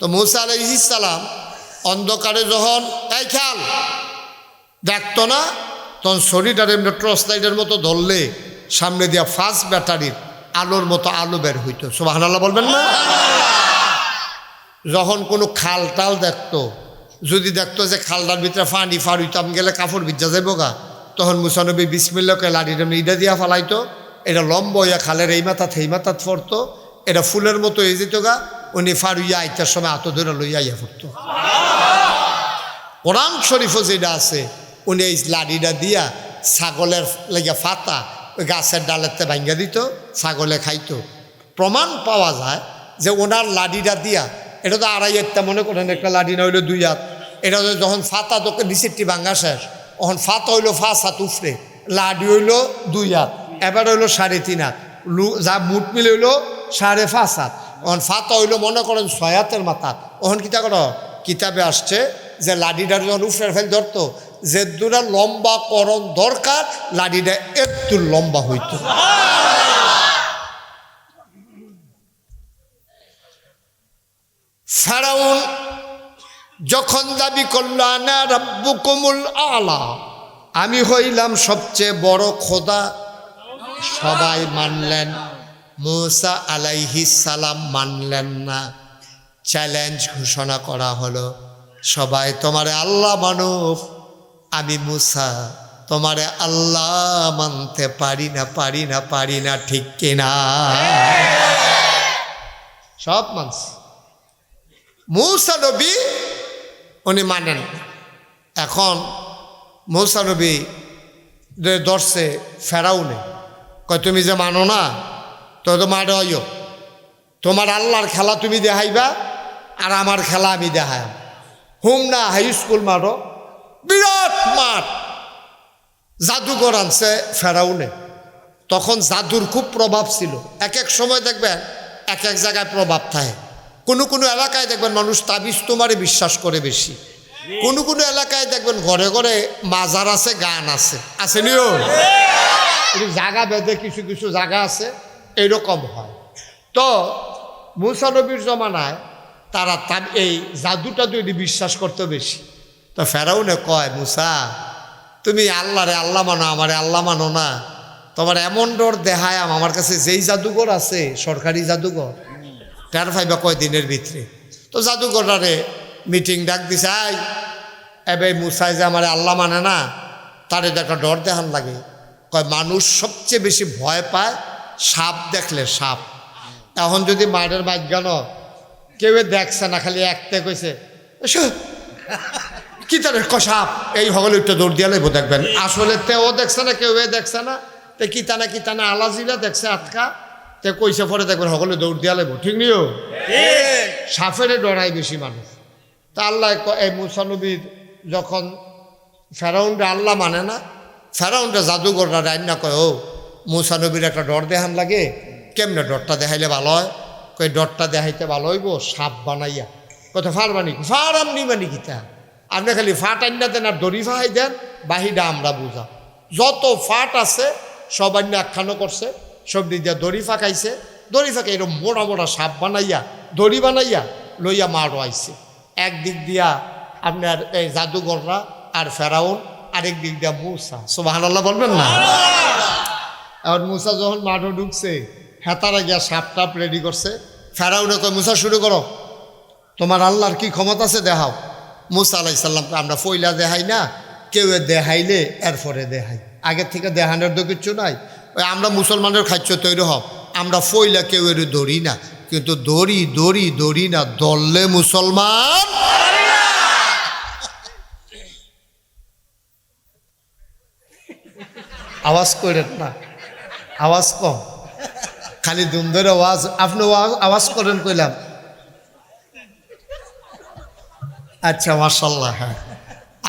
তো মূসা আলাইহিস সালাম অন্ধকারে যখন এই খেয়াল দেখতো না, তখন শরীরটার এমনি টর্চ লাইটের মতো ধরলে সামনে দিয়া ফাস্ট ব্যাটারির আলোর মতো আলো বের হইতো। সুবহানাল্লাহ বলবেন না? যখন কোনো খাল টাল দেখতো, যদি দেখতো যে খালটার ভিতরে পানি ফার হইতাম গেলে কাপড় ভিজা যাইব গা, তখন মুসা নবী বিসমিল্লাহকে লাড়িটা ইটা দিয়া ফালাইতো, এটা লম্ব হইয়া খালের এই মাথা এই মাথাত পড়তো, এটা ফুলের মতো হয়ে যেত গা, উনি ফার হইয়া আইতার সময় হাত ধরে লইয়া ইয়া পড়তো। কোরআন শরীফও যেটা আছে, উনি এই লাড়িটা দিয়া ছাগলের লেগে ফাতা ওই গাছের ডালেতে ভাঙ্গা দিত, ছাগলে খাইতো। প্রমাণ পাওয়া যায় যে ওনার লাড়িটা দিয়া, এটা তো আড়াই একটা মনে করেন, একটা লাড়ি না হইলো 2 হাত, এটা যখন ফাতা তোকে নিচেরটি ভাঙ্গা শেষ, তখন ফাতা হইলো 5 হাত উফরে, লাডি হইলো 2 হাত, এবার হইলো 3.5 হাত, যা মুঠ মিলে হইলো 5.5 হাত, ওখান ফাতা হইলো মনে করেন 6 হাতের মাথাত। ওখান কিতা করো, কিতাবে আসছে যে লাডিটার যখন উফরে ফেল ধরতো, যে দুটা লম্বা করণ দরকার, লাডিটা একটু লম্বা হইতো। ফেরাউন যখন দাবি করল আনা রাব্বুকুমুল আলা, আমি হইলাম সবচেয়ে বড় খোদা, সবাই মানলেন, মূসা আলাইহিস সালাম মানলেন না। চ্যালেঞ্জ ঘোষণা করা হলো, সবাই তোমারে আল্লাহ মানুক, আমি মূসা তোমারে আল্লাহ মানতে পারি না, পারি না, পারি না, ঠিক কিনা? সব মানছে, মূসা নবী উনি মানেন। এখন মূসা নবী ধরছে ফেরাউনে, কয় তুমি যে মানো না, তো তোমার হইও, তোমার আল্লাহর খেলা তুমি দেখাইবা আর আমার খেলা আমি দেখাই। হুম না হাই স্কুল মাঠও, বিরাট মাঠ, জাদুঘর আনছে ফেরাউনে। তখন জাদুর খুব প্রভাব ছিল, এক এক সময় দেখবেন এক এক জায়গায় প্রভাব থাকে। কোনো কোনো এলাকায় দেখবেন মানুষ তাবিজ তোমারে বিশ্বাস করে বেশি, কোনো কোনো এলাকায় দেখবেন ঘরে ঘরে মাজার আছে, গান আছে, আছে নিও জায়গা বেঁধে কিছু কিছু জায়গা আছে, এইরকম হয়। তো মূসা নবীর জমানায় তারা এই জাদুটা যদি বিশ্বাস করতে বেশি। তো ফেরাউনে কয়, মূসা তুমি আল্লাহরে আল্লাহ মানো, আমারে আল্লাহ মানো না, তোমার এমন ডর দেখায় আমার কাছে যেই জাদুঘর আছে, সরকারি জাদুঘর, টার ফাইবা কয় দিনের ভিতরে। তো জাদুঘরারে মিটিং ডাক দিছে, আই এবার মূসায় যে আমার আল্লাহ মানে না, তারে একটা ডর দেখান লাগে। কয় মানুষ সবচেয়ে বেশি ভয় পায় সাপ দেখলে, সাপ। এখন যদি মাঠের বাজ্ঞান কেউ দেখছে না, খালি একটা কইছে কি তার সাপ, এই হগলে একটু দৌড় দিয়ে লাগবো দেখবেন, আসলে তেও দেখছে না, কেউ দেখছে না, তে কিতানা আলাজিলা দেখছে আটকা, তে কইসে পরে দেখবেন হগলে দৌড় দিয়া লাগবো, ঠিক নিও। সাপেরে ডরাই বেশি মানুষ। তা আল্লাহ এই মূসা নবীর যখন ফেরাউনটা আল্লাহ মানে না, ফেরাউনটা জাদুঘরটা রান্না কয়, ও মূসা নবীর একটা ডর দেখান লাগে, কেমনে ডরটা দেখাইলে ভালো হয়? কই ডরটা দেখাইতে ভালো হইব সাপ বানাইয়া। কত ফার বানি, ফার আমনি বানি কিতা, আপনি খালি ফাট আন্না দেন আর দড়ি ফাহাই দেন, বাহিটা আমরা বুঝা। যত ফাট আছে সব আন্না একখানো করছে, সব দিয়া দড়ি ফাঁকাইছে, দড়ি ফাঁকে এরকম মোটা মোটা সাপ বানাইয়া দড়ি বানাইয়া লইয়া মারো আইছে। একদিক দিয়া আপনার এই জাদুঘররা আর ফেরাউন, আরেক দিক দিয়া মূসা। সুবহানাল্লাহ বলবেন না? আর মূসা যখন মাঠও ঢুকছে, হেতারা গিয়া সাপ টাপ রেডি করছে। ফেরাউনে কয়, মূসা শুরু করো, তোমার আল্লাহর কি ক্ষমতা আছে দেখাও। মূসা আলাইহিস সালাম, আমরা ফইলা দেখাই না, কেউ দেখাইলে এরপরে দেখাই, আগের থেকে দেখানোর তো কিচ্ছু নাই। ওই আমরা মুসলমানের খাচ্ছ তৈরি হব, আমরা ফইলা কেউ এর ধরি না, কিন্তু দড়ি দড়ি দড়ি না, দললে মুসলমান। আওয়াজ করেন না, আওয়াজ কম, খালি দুম ধরে আওয়াজ, আপনি আওয়াজ করেন কইলাম। আচ্ছা মাশাআল্লাহ। হ্যাঁ,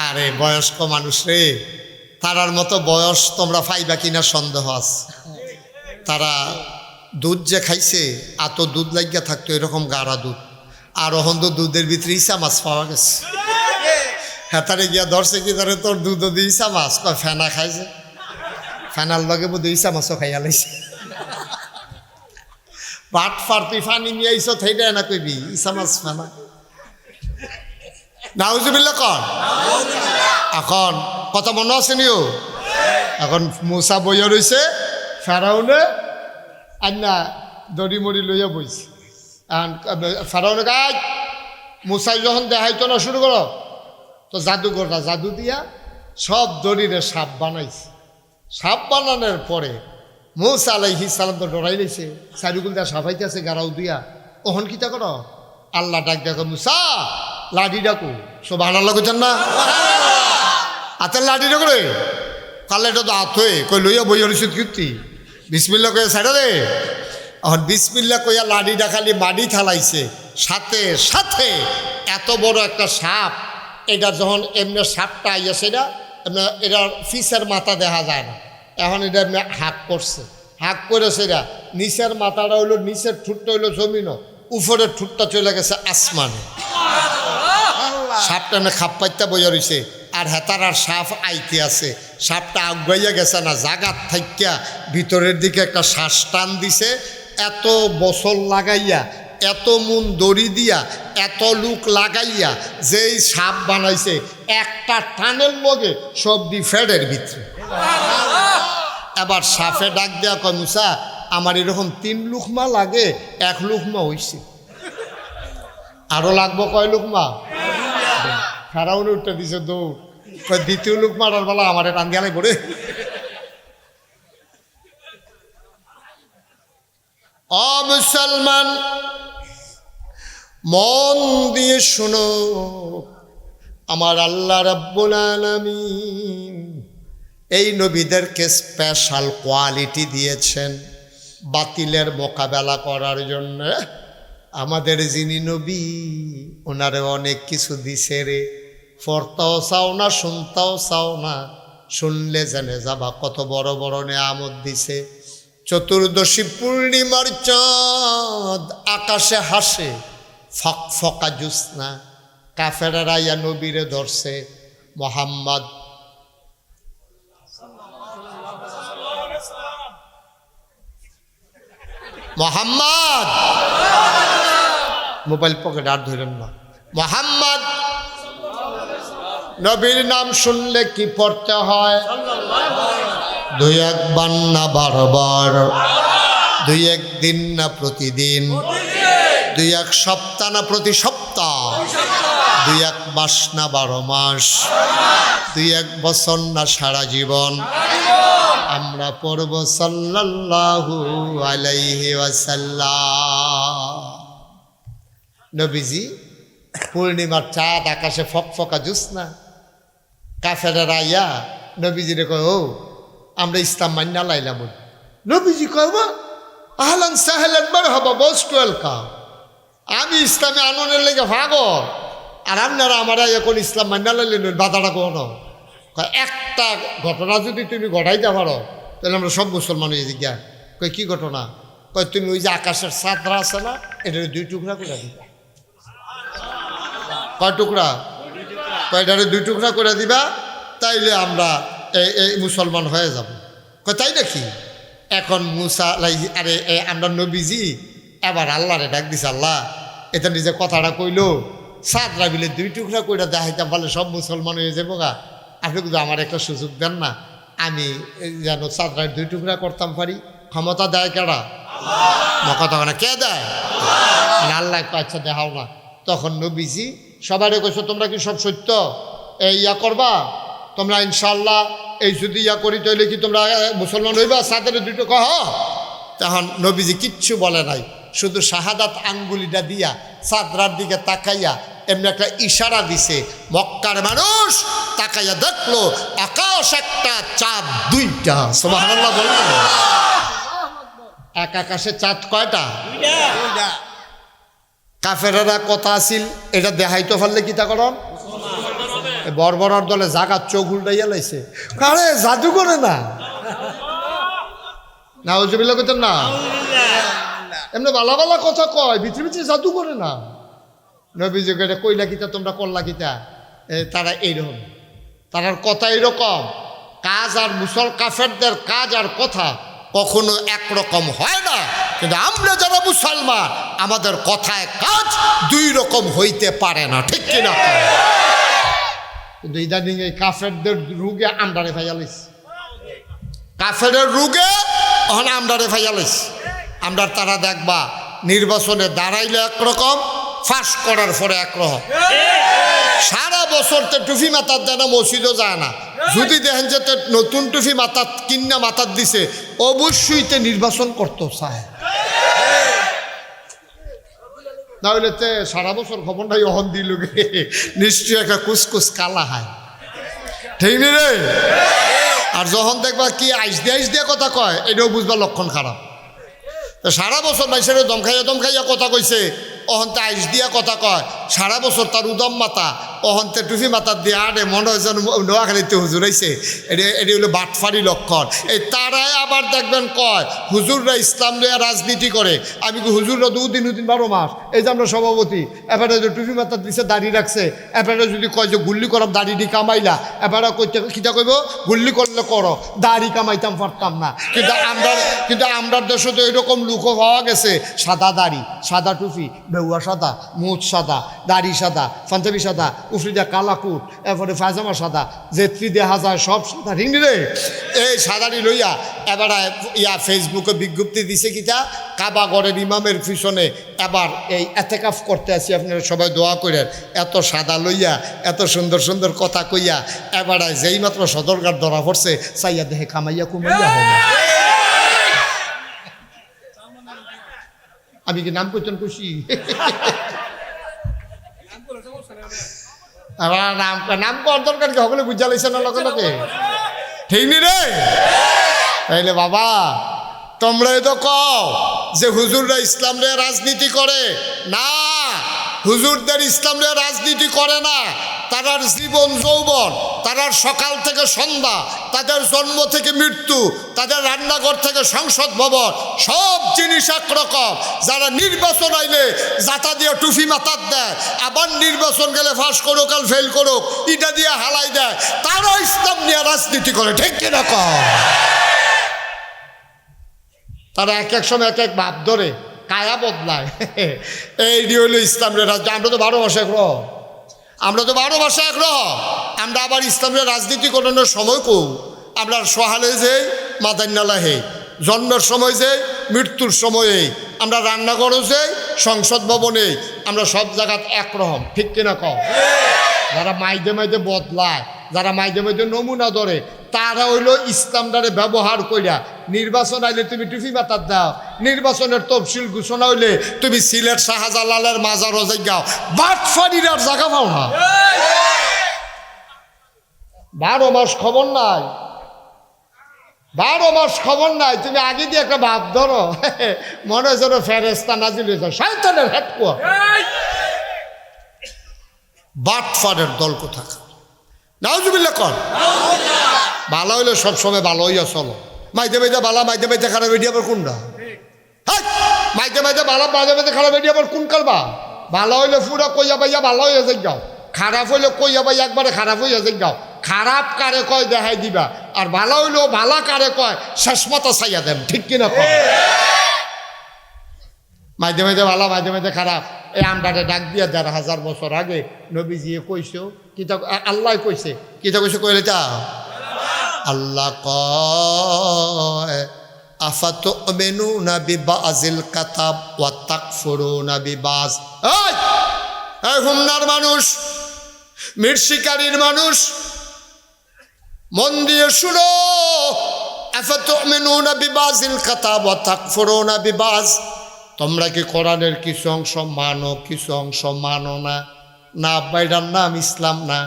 আরে বয়স্ক মানুষ রে, তারার মতো বয়স তোমরা পাইবা কিনা সন্দেহ আছে। তারা দুধ যে খাইছে, এত দুধ লাগিয়া থাকতো এরকম গাঢ়া দুধ, আর ওখান তো দুধের ভিতরে ইসা মাছ পাওয়া গেছে। হেতারে গিয়া ধরছে কি ধরে, তোর দুধও দিয়ে ইসা মাছ, কয় ফেনা খাইছে, ফেনার লগে বোধ ইসা মাছও খাইয়া লাইছে। পাট ফার তুই ফানি নিয়ে আইস, থাইডা না কইবি ইসা মাছ ফেনা। নাউজুবিল্লাহ কন। এখন কথা মনে আসেনিও, এখন মুসা বইয়া রয়েছে, ফেরাউনে আন্না দড়ি মড়ি লইয়া বইছে। ফেরাউনে গাছ মুসাই যখন দেখাইতো না শুরু করো, তো জাদুঘরটা জাদু দিয়া সব দড়িরে সাপ বানাইছে। সাপ বানানোর পরে মুসা আলাইহিস সালাম তো ডরাই লইছে, চারিগুল দিয়া সাফাইতে আছে গারাও দিয়া। ওহন কিতা করো, আল্লাহ ডাক দেখো, মুসা লাঠি ডাকো। সুবহানাল্লাহ কইছেন না? হাতের লাঠি ডাকো রে, কালে এটা তো হাত হয়ে কই লইয়া বইয়া রইছিস কীর্তি, বিসমিল্লাহ কইয়া ছাড়া দে। এখন বিসমিল্লাহ কইয়া লাঠিটা খালি মাটি থালাইছে, সাথে সাথে এত বড় একটা সাপ। এটা যখন এমনি সাপটা আইয়াছে, এটার ফিসের মাথা দেখা যায় না। এখন এটা এমনি হাঁক করছে, হাঁক করেছে। এটা নিচের মাথাটা হইলো, নিচের ঠুটটা হইলো জমিনও, উপরের ঠুটটা চলে গেছে আসমানে। সাপটা এমনি খাপ পাইতা বইয়া রইছে, আর হেতার আর সাপ আইতে আছে। সাপটা আগাইয়া গেছে না, জাগাত থাইকা ভিতরের দিকে একটা শ্বাস টান দিছে। এত বছর লাগাইয়া, এত মুন দড়ি দিয়া, এত লুক লাগাইয়া যেই সাপ বানাইছে, একটা টানেল মগে সবজি ফেডের ভিতরে। এবার সাপে ডাক দেয়া কয়, মুসা আমার এরকম 3 লুকমা লাগে, 1 লুকমা হইছে, আরো লাগবো কয় লুকমা? ফেরাউনে উঠে দিছে দৌড়, কয় দ্বিতীয় লুকমাটার বেলা আমার রান্দিয়ালে পড়ে। ও মুসলমান, মন দিয়ে শোনো, আমার আল্লাহ রাব্বুল আলামিন এই নবীদেরকে স্পেশাল কোয়ালিটি দিয়েছেন বাতিলের মোকাবেলা করার জন্য। আমাদের যিনি নবী, ওনারে অনেক কিছু দিছে রে, পড়তাও চাও না, শুনতাও চাও না, শুনলে জেনে যাবা কত বড় বড় নেয়ামত দিছে। চতুর্দশী পূর্ণিমার চাঁদ আকাশে হাসে, ফকফকা জ্যোৎস্না, কাফেরেরা ইয়া নবীরে ধরছে, মোহাম্মদ মোহাম্মদ, মোবাইল পকেট আর ধরেন না, মোহাম্মদ নবীর নাম শুনলে কি পড়তে হয়? 2-1 বার না 12 বার, 2-1 দিন না প্রতিদিন, 2-1 সপ্তাহ না প্রতি সপ্তাহ, 2-1 মাস না 12 মাস, 2-1 বছর না সারা জীবন। আমরা পড়ব সাল্লাল্লাহু আলাইহি ওয়াসাল্লাম। নবীজি পূর্ণিমার চাঁদ আকাশে ফকফকা জ্যোৎস্না, কাফেরেরা আইয়া নবীজিরে কয়, ও আমরা ইসলাম মান্না লাইলাম। নবীজি কয়, আহলান সাহলান মারহাবা, মোস্ট ওয়েলকাম, আমি ইসলামে আননের লেগে ভাগল, আর আপনারা আমার এখন ইসলাম মান্না লাইলেন, বাধাটা কোনো একটা ঘটনা যদি তুমি ঘটাইতে পারো তাহলে আমরা সব মুসলমান হয়ে যাই। জ্ঞান কয় কি ঘটনা? কয় তুমি ওই যে আকাশের চাঁদরা আছে না, এটা 2 টুকরা করে দিবা। কয় টুকরা? কয় এটারে 2 টুকরা করে দিবা, তাইলে আমরা এই মুসলমান হয়ে যাব। কয় তাই নাকি? এখন মুসা আরে আমরা নবীজি এবার আল্লাহরে ডাক দিছে, আল্লাহ এটা নিজে কথাটা কইলো, চাঁদরা মিলে 2 টুকরা করে দেখাইতাম পারলে সব মুসলমান হয়ে যাবো গা। আপনি কিন্তু আমার একটা সুযোগ দেন না, আমি যেন চাঁদরায় 2 টুকরা করতাম পারি। ক্ষমতা দেয় কেডা? কথা না, কে দেয়? আল্লাহ। আচ্ছা দেখাও না। তখন নবীজি সবাই কইছো, তোমরা কি সব সত্য এই ইয়া করবা? তোমরা ইনশাল্লাহ এই যদি ইয়া করি তাহলে কি তোমরা মুসলমান হইবা? চাঁদের 2 টুকরা। তখন নবীজি কিচ্ছু বলে নাই, শুধু শাহাদাত আঙ্গুলিটা দিয়া চাঁদরার দিকে তাকাইয়া এমনি একটা ইশারা দিছে। মক্কার মানুষ তাকাইয়া দেখলো আকাশ একটা, চাঁদ 2টা। সুবহানাল্লাহ বলেন। এক আকাশে চাঁদ কয়টা? 2টা। কাফেরেরা কথা আসিল, এটা দেখাইতে পারলে কি তা করন? বর্বরার দলে জাগাত চোখ উল্টাইয়া লাইছে, আরে জাদু করে না, নাউজুবিল্লাহ কইতেন না, এমনি বালা বালা কথা কয়, ভিতরে ভিতরে জাদু করে না। নবীজি এটা কইলা কিতা, তোমরা করলা কিতা? তারা এইরকম, তার কথা এইরকম। কাজ আর কাফেরদের কাজ আর কথা কখনো একরকম হয় না, কিন্তু আমরা যারা মুসলমান আমাদের কথায় কাজ দুই রকম হইতে পারে না, ঠিক কিনা? কিন্তু ইদানিং এই কাফেরদের রোগে আমরারে ফাইয়ালিস, কাফেরের রোগে ওখানে আমরারে ফাইয়ালিস। আমরা তারা দেখবা নির্বাচনে দাঁড়াইলে একরকম, ফাঁস করার পরে একরকম। সারা বছর তো টুফি মাথার দেয় না, মসজিদও যায় না। যদি দেখেন যে নতুন টুফি মাথার কিন্না মাথার দিছে, অবশ্যই তে নির্বাচন করতো চায়, না হইলে তে সারা বছর খবর নাই অহন দিল নিশ্চয়ই একটা কুসকুস কালা হয়, ঠিক নি রে? আর যখন দেখবা কি আইস দিয়ে কথা কয়, এটাও বুঝবা লক্ষণ খারাপ। তো সারা বছর বাইসের দম খাইয়া কথা কইছে, অহন্তে আইস দিয়া কথা কয়, সারা বছর তার উদম মাথা, অহন্তে টুফি মাথার দিয়ে আরে মনে হয় যেন নোয়াখালীতে হুজুর হয়েছে। এটি হলো বাটফারি লক্ষণ। এই তারাই আবার দেখবেন কয় হুজুররা ইসলাম নিয়ে রাজনীতি করে। আমি কি হুজুররা 2 দিন 12 মাস, এই যে আমরা সভাপতি, এবারে যে টুফি মাথার দিছে দাড়ি রাখছে, এবারে যদি কয় যে গুল্লি করম দাড়ি দি কামাইলা, এবারে কইতে কিতা কইব, গুল্লি করলে করো, দাড়ি কামাইতাম পারতাম না। কিন্তু আমরা দেশে তো এরকম লুকও পাওয়া গেছে, সাদা দাড়ি, সাদা টুফি, বেউয়া সাদা, মুখ সাদা, দাড়ি সাদা, পাঞ্জাবি সাদা, উফরিদা কালাকুট, এরপরে পায়জামা সাদা, জেত্রী দেখা যায় সব সাদা, ঠিক নি রে? এই সাদারি লইয়া এবারে ফেসবুকে বিজ্ঞপ্তি দিছে কিতা, কাবাগরের ইমামের পিছনে এবার এই এতেকাফ করতে আসি, আপনারা সবাই দোয়া করেন। এত সাদা লইয়া এত সুন্দর সুন্দর কথা কইয়া এবারে যেই মাত্র সদরঘাট ধরা পড়ছে, চাইয়া দেহে কামাইয়া কুমাইয়া হবে। আমি কি নাম করতেন খুশি? নাম কর দরকার কি, সকলে বুঝা লাইছে না লোকে লোকে, ঠিক নি রে? তাইলে বাবা তোমরাই তো কও যে হুজুররা ইসলাম নিয়ে রাজনীতি করে না, হুজুরদের ইসলাম নিয়ে রাজনীতি করে না। তারার জীবন যৌবন, তারার সকাল থেকে সন্ধ্যা, তাদের জন্ম থেকে মৃত্যু, তাদের রান্নাঘর থেকে সংসদ ভবন, সব জিনিস একরকম। যারা নির্বাচন আইলে জাতা দিয়ে টুফি মাথার দেয়, আবার নির্বাচন গেলে ফাঁস করুক আর ফেল করুক ইটা দিয়ে হালাই দেয়, তারা ইসলাম নিয়ে রাজনীতি করে, ঠিক কিরকম? তারা এক এক সময় এক এক ভাব ধরে কায়া বদলায়। এই হলো ইসলামের রাজনীতি। আমরা তো 12 মাসে একরকম, আমরা তো 12 মাসে একরকম। আমরা আবার ইসলামের রাজনীতি করানোর সময় কো, আমরা সহালে যে মাদান্নালা হে, জন্মের সময় যে, মৃত্যুর সময়ে আমরা রান্নাঘরও যে, সংসদ ভবনে, আমরা সব জায়গাত একরকম, ঠিক কিনা কম? যারা মাইদে মাইদে বদলায়, যারা মাইদে মাইদে নমুনা ধরে, তারা হইল ইসলামটারে ব্যবহার কইরা নির্বাচন আইলে তুমি টুফি মাথার দাও, নির্বাচনের তফসিল ঘোষণা হইলে তুমি সিলেট শাহজালালের মাজারও যাও, বাটফাড়ির আর জায়গা পাও না। 12 মাস খবর নাই, 12 মাস খবর নাই, তুমি আগে দিয়ে একটা ভাব ধরো, মনে হয় যেন ফেরেস্তা নাজিল হয়েছে, শয়তানের হেডকোয়ার্টার। বাটফাড়ের দল কোথাকার, নাউজুবিল্লাহ কর। ভালো হইলে সবসময় ভালো হইয়া চলো, মাইতে মাইতে বালা, মাইতে মাইতে খারাপ এটি আবার কোনটা? মাইতে মাইতে বালা, মাঝে মাঝে খারাপ এটি আবার কোন কারবা? ভালো হইলে পুরা কইয়া পাইয়া ভালো হইয়া যাই যাও, খারাপ হইলে কইয়া পাইয়া একবারে খারাপ হইয়া যাই যাও। খারাপ কারে কয় দেখাই দিবা, আর ভালো হইলেও ভালা কারে কয় শেষ মতো চাইয়া দেব, ঠিক কিনা কয়? মাঝে মাঝে ভালো, মাঝে মাঝে খারাপ। এই আমরাকে ডাক দিয়া 1000 বছর আগে নবীজি কইছো, কিতা আল্লাহ কইছে, কিতা কইছে কইলে তা আল্লাহ কয় আফাতুমিনুনা বিবাযিল কাতাব ওয়া তাকফুরুনা বিবাজ। এই হুমনার মানুষ, মির্শিকারীর মানুষ, মন দিয়ে শুনো। আফাতুমিনুনা বিবাযিল কাতাব ওয়া তাকফুরুনা বিবাজ। তোমরা কি কোরআনের কিছু অংশ মানো, কিছু অংশ মানো না? না বাইরার নাম ইসলাম না,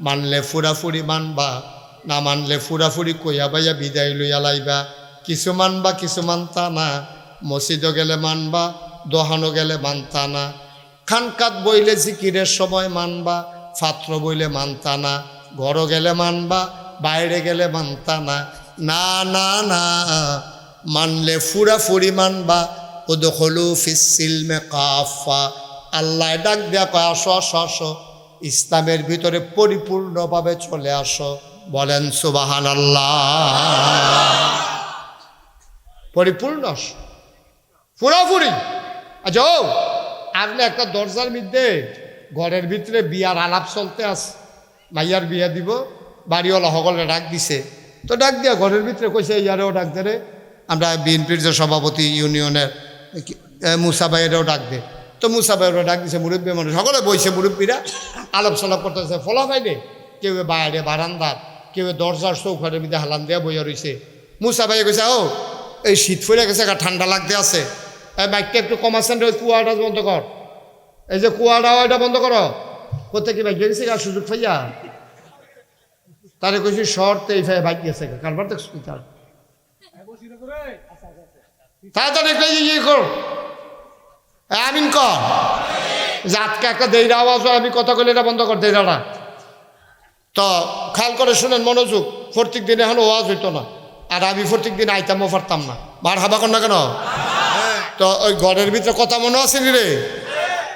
মানলে ফুরাফুরি মানবা, না মানলে ফুরাফুরি কইয়া বাইয়া বিদায় লইয়া লাইবা। কিছু মানবা কিছু মানতা না, মসজিদও গেলে মানবা, দোহানো গেলে মানতা না, খানকাত বইলে জিকিরের সময় মানবা, ফাত্র বইলে মানতা না, ঘরও গেলে মানবা, বাইরে গেলে মানতা না। না না না, মানলে ফুরাফুরি মানবা। উদখুলু ফিস-সিলমি কাফা। আল্লাহ ডাক দেয়া কয় আসো আসো আসো, ইসলামের ভিতরে পরিপূর্ণভাবে চলে আসো। বলেন সুবহানাল্লাহ। পরিপূর্ণ পুরাপুরি। আচ্ছা ও আপনি একটা দরজার মধ্যে ঘরের ভিতরে বিয়ার আলাপ চলতে আছে, মাইয়ার বিয়া দিব, বাড়িওয়ালা সকলে ডাক দিছে, তো ডাক দিয়া ঘরের ভিতরে কইছে ইয়ারেও ডাক দে রে, আমরা বিএনপির যে সভাপতি ইউনিয়নের মুসা ভাইয়েরও ডাক দে, তো মুসা ভাইয়েরও ডাক দিছে, মুরব্বী মানুষ সকলে বইছে, মুরব্বীরা আলাপ সালাপ করতেছে, ফলা ভাইলে কেউ বাইরে বারান্দার, কেউ দরজার চৌখাটের মধ্যে হালান দেওয়া বইয়া রয়েছে। মুসা ভাই কইছে ও এই শীত ফুলে গেছে, ঠান্ডা লাগতে আছে, বাইকটা একটু কমাচ্ছেন রে, ওই কুয়াটা বন্ধ কর, এই যে কুয়াটা ওইটা বন্ধ করো। কোথায় কি বাইক গেছে আর সুযোগ পাইয়া তারে কইছি শর্তে এই ভাই বাইক গেছে কারবার দেখছি তার তাড়াতাড়ি ইয়ে কর, আমিন কর, যে আজকে একটা দেইরা আওয়াজ হয়, আমি কথা কইলে এটা বন্ধ কর দেইরাটা। তো খেয়াল করে শুনেন মনোযোগ, প্রত্যেক দিন এখন ওয়াজ হইতো না, আর আমি প্রত্যেক দিন আইতামও পারতাম না, মার হাবা কর না কেন। তো ওই ঘরের ভিতরে কথা মনে আছে নি রে,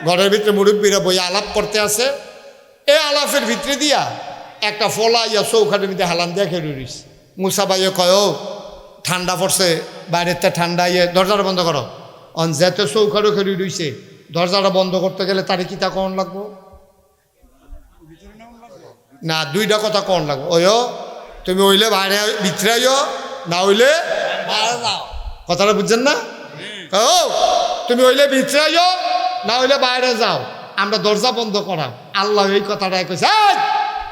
ঘরের ভিতরে মুরব্বীরা বই আলাপ করতে আছে, এই আলাপের ভিতরে দিয়া একটা ফলা ইয়া চৌখাটের মধ্যে হালান দিয়ে খেয়ে রইস। মুসা ভাইয়ে কয় ও ঠান্ডা পড়ছে, বাইরের তে ঠান্ডা, ইয়ে দরজাটা বন্ধ করো। অন যেতে চৌখাটও খেয়ে রইছে, দরজাটা বন্ধ করতে গেলে তারে কি তা কন লাগবো না, দুইটা কথা কন লাগবো। ওইও তুমি হইলে বাইরে ভিতরে আইও, না হইলে কথাটা বুঝছেন না, ও তুমি হইলে ভিতরে আইও, না হইলে বাইরে যাও, আমরা দরজা বন্ধ করা। আল্লাহ এই কথাটা কইছে,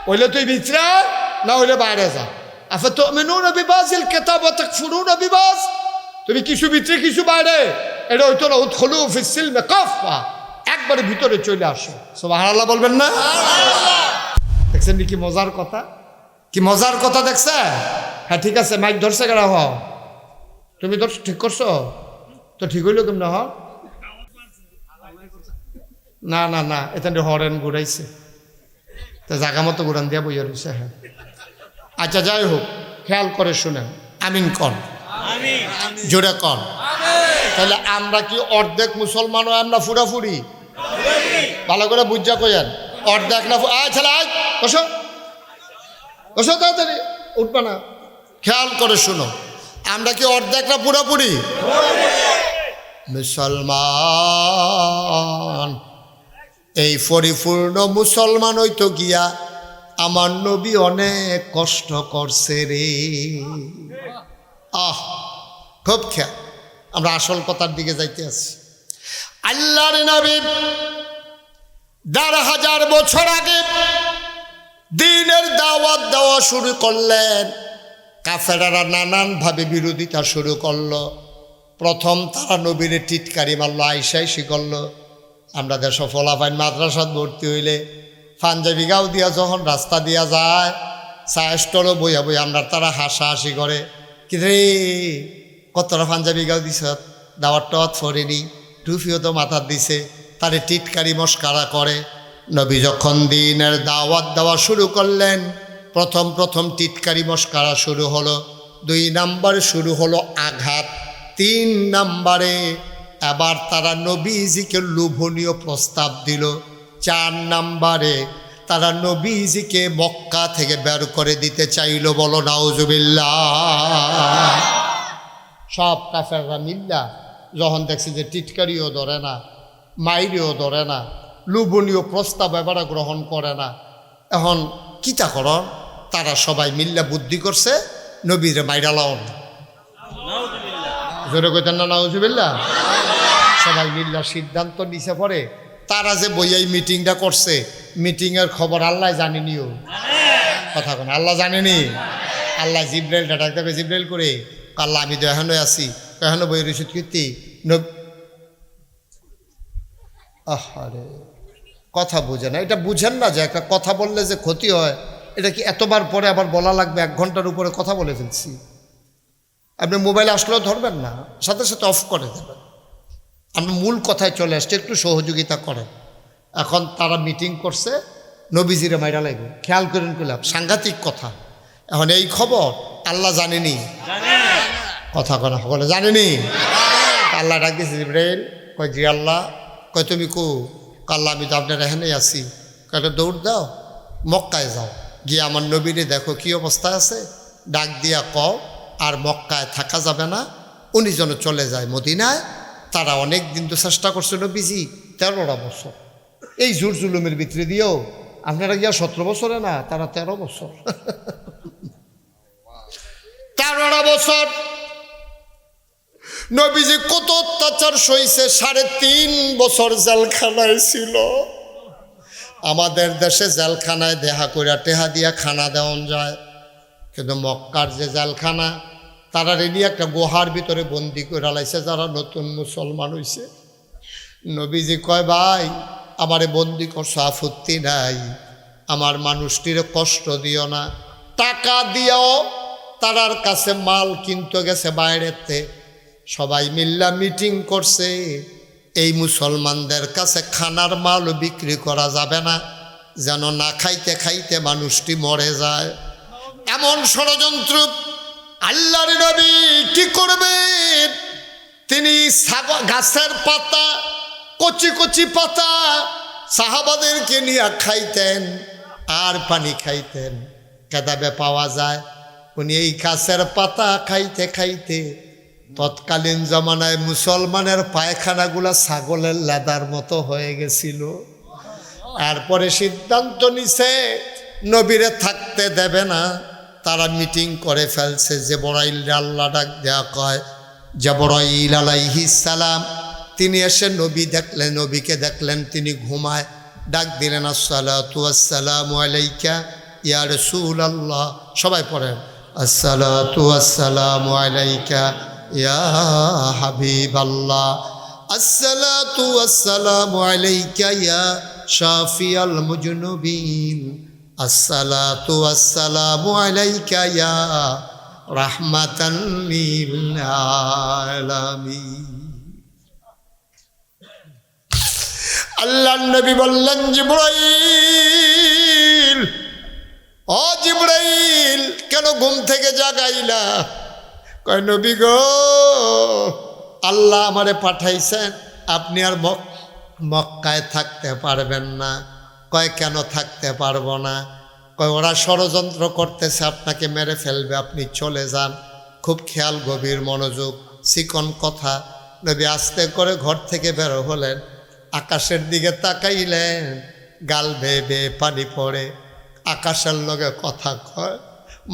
হইলে তুই ভিতরে আয়, না হইলে বাইরে যা। আফাতুমিনুনা বিবাযিল কিতাব ওয়া তাকফুরুনা বিবায, তুমি কিছু ভিতরে কিছু বাইরে, এটা হইতো না উদখুলু ফিস সিলমি কাফা, একবারে ভিতরে চলে আসো। সুবহানাল্লাহ বলবেন না? দেখছেন কি মজার কথা, কি মজার কথা দেখছে। হ্যাঁ ঠিক আছে, মাইক ধরছে কেনা হ, তুমি ধর ঠিক করছো তো, ঠিক হইলো কেমন হ, না না না এখানে হরেন ঘুরাইছে, তো জাগা মতো ঘুরান দিয়া বইয়া রয়েছে। হ্যাঁ আচ্ছা যাই হোক, খেয়াল করে শুনেন, আমিন কন, জোরে কন। তাহলে আমরা কি অর্ধেক মুসলমান, আমরা ফুরাফুরি? ভালো করে বুঝা কইেন, অর্ধেক না ছেলে আয় বসো বসো, তাড়াতাড়ি উঠবা না। খেয়াল করে শুনো, আমরা কি অর্ধেক না পুরাপুরি মুসলমান? এই পরিপূর্ণ মুসলমান হইতো গিয়া আমার নবী অনেক কষ্ট করছে রে। খুব খেয়াল, আমরা আসল কথার দিকে যাইতে আছি। আল্লাহর নবী ১,৫০০ বছর আগে দ্বীনের দাওয়াত দেওয়া শুরু করলেন, কাফেররা নানানভাবে বিরোধিতা শুরু করলো। প্রথম তারা নবীর টিটকারি মারল, আইসাইসি করলো। আমরা দেশ ফলাফাইন মাদ্রাসাত ভর্তি হইলে পাঞ্জাবি গাও দিয়া যখন রাস্তা দিয়া যায়, চায় স্টলও বইয়া বই আমরা তারা হাসাহাসি করে, কি রে কতটা পাঞ্জাবি গাও দিছ, দাওয়াত টাওয়াত ফরেনি, টুফিও তো মাথার দিছে, তারে টিটকারি মস্কারা করে। নবী যখন দ্বীনের দাওয়াত দেওয়া শুরু করলেন, প্রথম টিটকারি মস্কারা শুরু হলো। ২ নম্বরে শুরু হলো আঘাত। ৩ নম্বরে এবার তারা নবীজিকে লোভনীয় প্রস্তাব দিল। ৪ নম্বরে তারা নবীজিকে মক্কা থেকে বের করে দিতে চাইল। বলো নাউজুবিল্লাহ। সব কাফেররা মিল্লা যখন দেখছে যে টিটকারিও ধরে না, মাইরিও ধরে না, লোভনীয় প্রস্তাব এবারে গ্রহণ করে না, এখন কিতা করন, তারা সবাই মিল্লা বুদ্ধি করছে নবীরে মাইরা লাও না। জোরে কইতেন না নাউজুবিল্লাহ। সবাই মিল্লা সিদ্ধান্ত নিছে পরে, তারা যে বইয়াই মিটিংটা করছে, মিটিংয়ের খবর আল্লাহ জানেনিও। কথা কোন আল্লাহ জানেনি? আল্লাহ জিব্রাইলটা ডাকতে হবে, জিব্রাইল করে আল্লাহ আমি তো এখনো আছি, এখনো বই রসিদ কীর্তি আহারে কথা বুঝে না। এটা বুঝেন না যে একটা কথা বললে যে ক্ষতি হয়, এটা কি এতবার পরে আবার বলা লাগবে? 1 ঘন্টার উপরে কথা বলে ফেলছি, আপনি মোবাইলে আসলেও ধরবেন না, সাথে সাথে অফ করে দেবেন। আপনি মূল কথায় চলে আসছে, একটু সহযোগিতা করেন। এখন তারা মিটিং করছে নবীজিরে মাইরা লাগবে। খেয়াল করেন করলাম, সাংঘাতিক কথা। এখন এই খবর আল্লাহ জানেনি, কথা কথা বলে জানেনি। আল্লাহ ডাক দিয়েছে জিবরাইল, কয় জি আল্লাহ। কয় তুমি কো? আল্লাহ আমি তো আপনার এখানেই আছি। কয়টা দৌড় দাও, মক্কায় যাও, গিয়ে আমার নবীরে দেখো কি অবস্থায় আছে, ডাক দিয়া কও আর মক্কায় থাকা যাবে না, উনি যেন চলে যায় মদিনায়, তারা অনেক দিন তো চেষ্টা করছে নবীজি 13টা বছর এই জোর জুলুমের ভিতরে দিয়েও। আপনারা গিয়া 17 বছরে না, তারা 13 বছর 13টা বছর নবীজি কত অত্যাচার সইছে। 3.5 বছর জেলখানায় ছিল। আমাদের দেশে জেলখানায় দেহা কইরা টেহা দিয়া খানা দেওয়া যায়, কিন্তু মক্কার যে জেলখানা তারা রেডি একটা গুহার ভিতরে বন্দি করে লাইছে যারা নতুন মুসলমান হইছে। নবীজি কয় ভাই আমারে বন্দি করছো, আপত্তি নাই, আমার মানুষটির কষ্ট দিও না। টাকা দিও। তারার কাছে মাল কিনতে গেছে বাইরেতে, সবাই মিল্লা মিটিং করছে এই মুসলমানদের কাছে খানার মাল বিক্রি করা যাবে না, যেন না খাইতে খাইতে মানুষটি মরে যায়। এমন ষড়যন্ত্র। আল্লাহর নবী কি করবেন? তিনি গাছের পাতা, কচি কচি পাতা সাহাবাদেরকে নিয়ে খাইতেন আর পানি খাইতেন। কেদাবে পাওয়া যায় উনি এই গাছের পাতা খাইতে খাইতে তৎকালীন জমানায় মুসলমানের পায়খানাগুলা ছাগলের লেদার মতো হয়ে গেছিল। এরপরে সিদ্ধান্ত নিছে নবীরে থাকতে দেবে না। তারা মিটিং করে ফেলছে। জিবরাইল আল্লাহ ডাক দেয়া কয়, জিবরাইল আলাইহিস সালাম তিনি এসে নবীকে দেখলেন তিনি ঘুমায়। ডাক দিলেন, আসসালাতু ওয়াসসালামু আলাইকা ইয়া রাসূলুল্লাহ। সবাই পড়েন, আসসালাতু ওয়াসসালামু আলাইকা ইয়া হাবিবাল্লাহ, আসসালাতু ওয়াসসালামু আলাইকা ইয়া শাফিয়াল মুজনুবিন, আসসালাতু ওয়াসসালামু আলাইকা ইয়া রাহমাতান লিল আলামিন। আল্লাহর নবী বললেন, জিবরাইল, ও জিবরাইল কেন ঘুম থেকে জাগাইলা? কয় নবী গো, আল্লাহ আমারে পাঠাইছেন, আপনি আর মক্কায় থাকতে পারবেন না। কয় কেন থাকতে পারবো না? কয় ওরা ষড়যন্ত্র করতেছে, আপনাকে মেরে ফেলবে, আপনি চলে যান। খুব খেয়াল, গভীর মনোযোগ, চিকন কথা। নবী আস্তে করে ঘর থেকে বের হলেন, আকাশের দিকে তাকাইলেন, গাল বেয়ে বেয়ে পানি পড়ে। আকাশের লগে কথা কয়,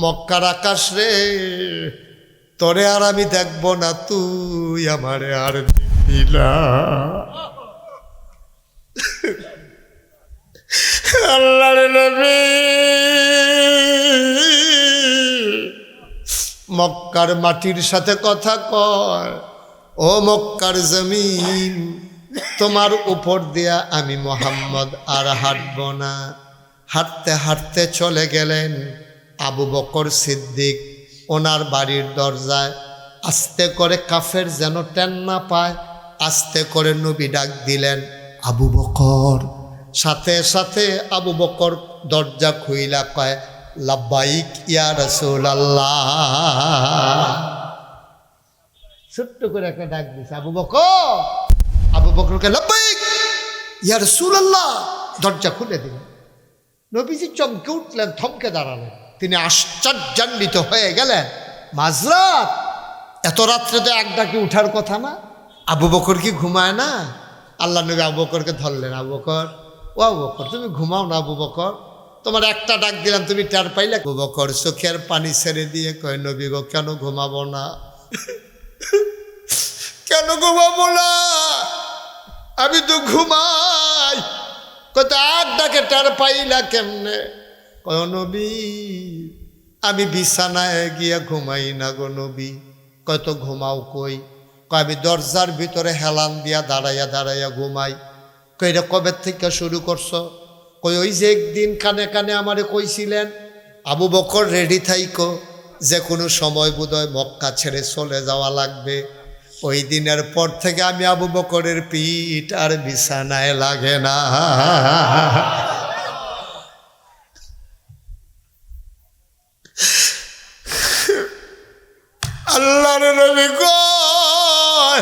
মক্কার আকাশ রে, তোরে আর আমি দেখব না, তুই আমারে আর দেখবি না। আল্লাহর নবী মক্কার মাটির সাথে কথা কয়, ও মক্কার জমিন, তোমার উপর দিয়া আমি মুহাম্মদ আর হাঁটব না। হাঁটতে হাঁটতে চলে গেলেন আবু বকর সিদ্দিক ওনার বাড়ির দরজায়। আস্তে করে কাফের যেন টেন না পায়, আস্তে করে নবী ডাক দিলেন, আবু বকর। সাথে সাথে আবু বকর দরজা খুইলা কয়, লাব্বাইক ইয়া রাসূলুল্লাহ। ছোট্ট করে একটা ডাক দিছে, আবু বকর। আবু বকরকে লাব্বাইক ইয়া রাসূলুল্লাহ, দরজা খুলে দিলেন। নবীজি চমকে উঠলেন, থমকে দাঁড়ালেন। তিনি আশ্চর্যান্বিত হয়ে গেলেন, মাঝরাত, এত রাত্রে তো এক ডাকে উঠার কথা না। আবু বকর কি ঘুমায় না? আল্লাহ নবী আবু বকরকে ধরলেন, আবু বকর, ও আবু বকর তুমি ঘুমাও না? আবু বকর, তোমার একটা ডাক দিলাম তুমি টের পাইলে? আবু বকর চোখের পানি ছেড়ে দিয়ে কয়, নবী গো কেন ঘুমাবো না? কেন ঘুমাবো না? আমি তো ঘুমাই। কত এক ডাকে টের পাইলা কেমনে? কয় নবী আমি বিছানায় গিয়া ঘুমাই না গো নবী। কত ঘুমাও কই? কয় আমি দরজার ভিতরে হেলান দিয়া দাঁড়াইয়া দাঁড়াইয়া ঘুমাই। কইরা কবে থেকে শুরু করছো? কই ওই যে একদিন কানে কানে আমারে কইছিলেন, আবু বকর রেডি থাইকো, যে কোনো সময় বোধহয় মক্কা ছেড়ে চলে যাওয়া লাগবে। ওই দিনের পর থেকে আমি আবু বকরের পিঠ আর বিছানায় লাগে না। আল্লাহর নবী কয়,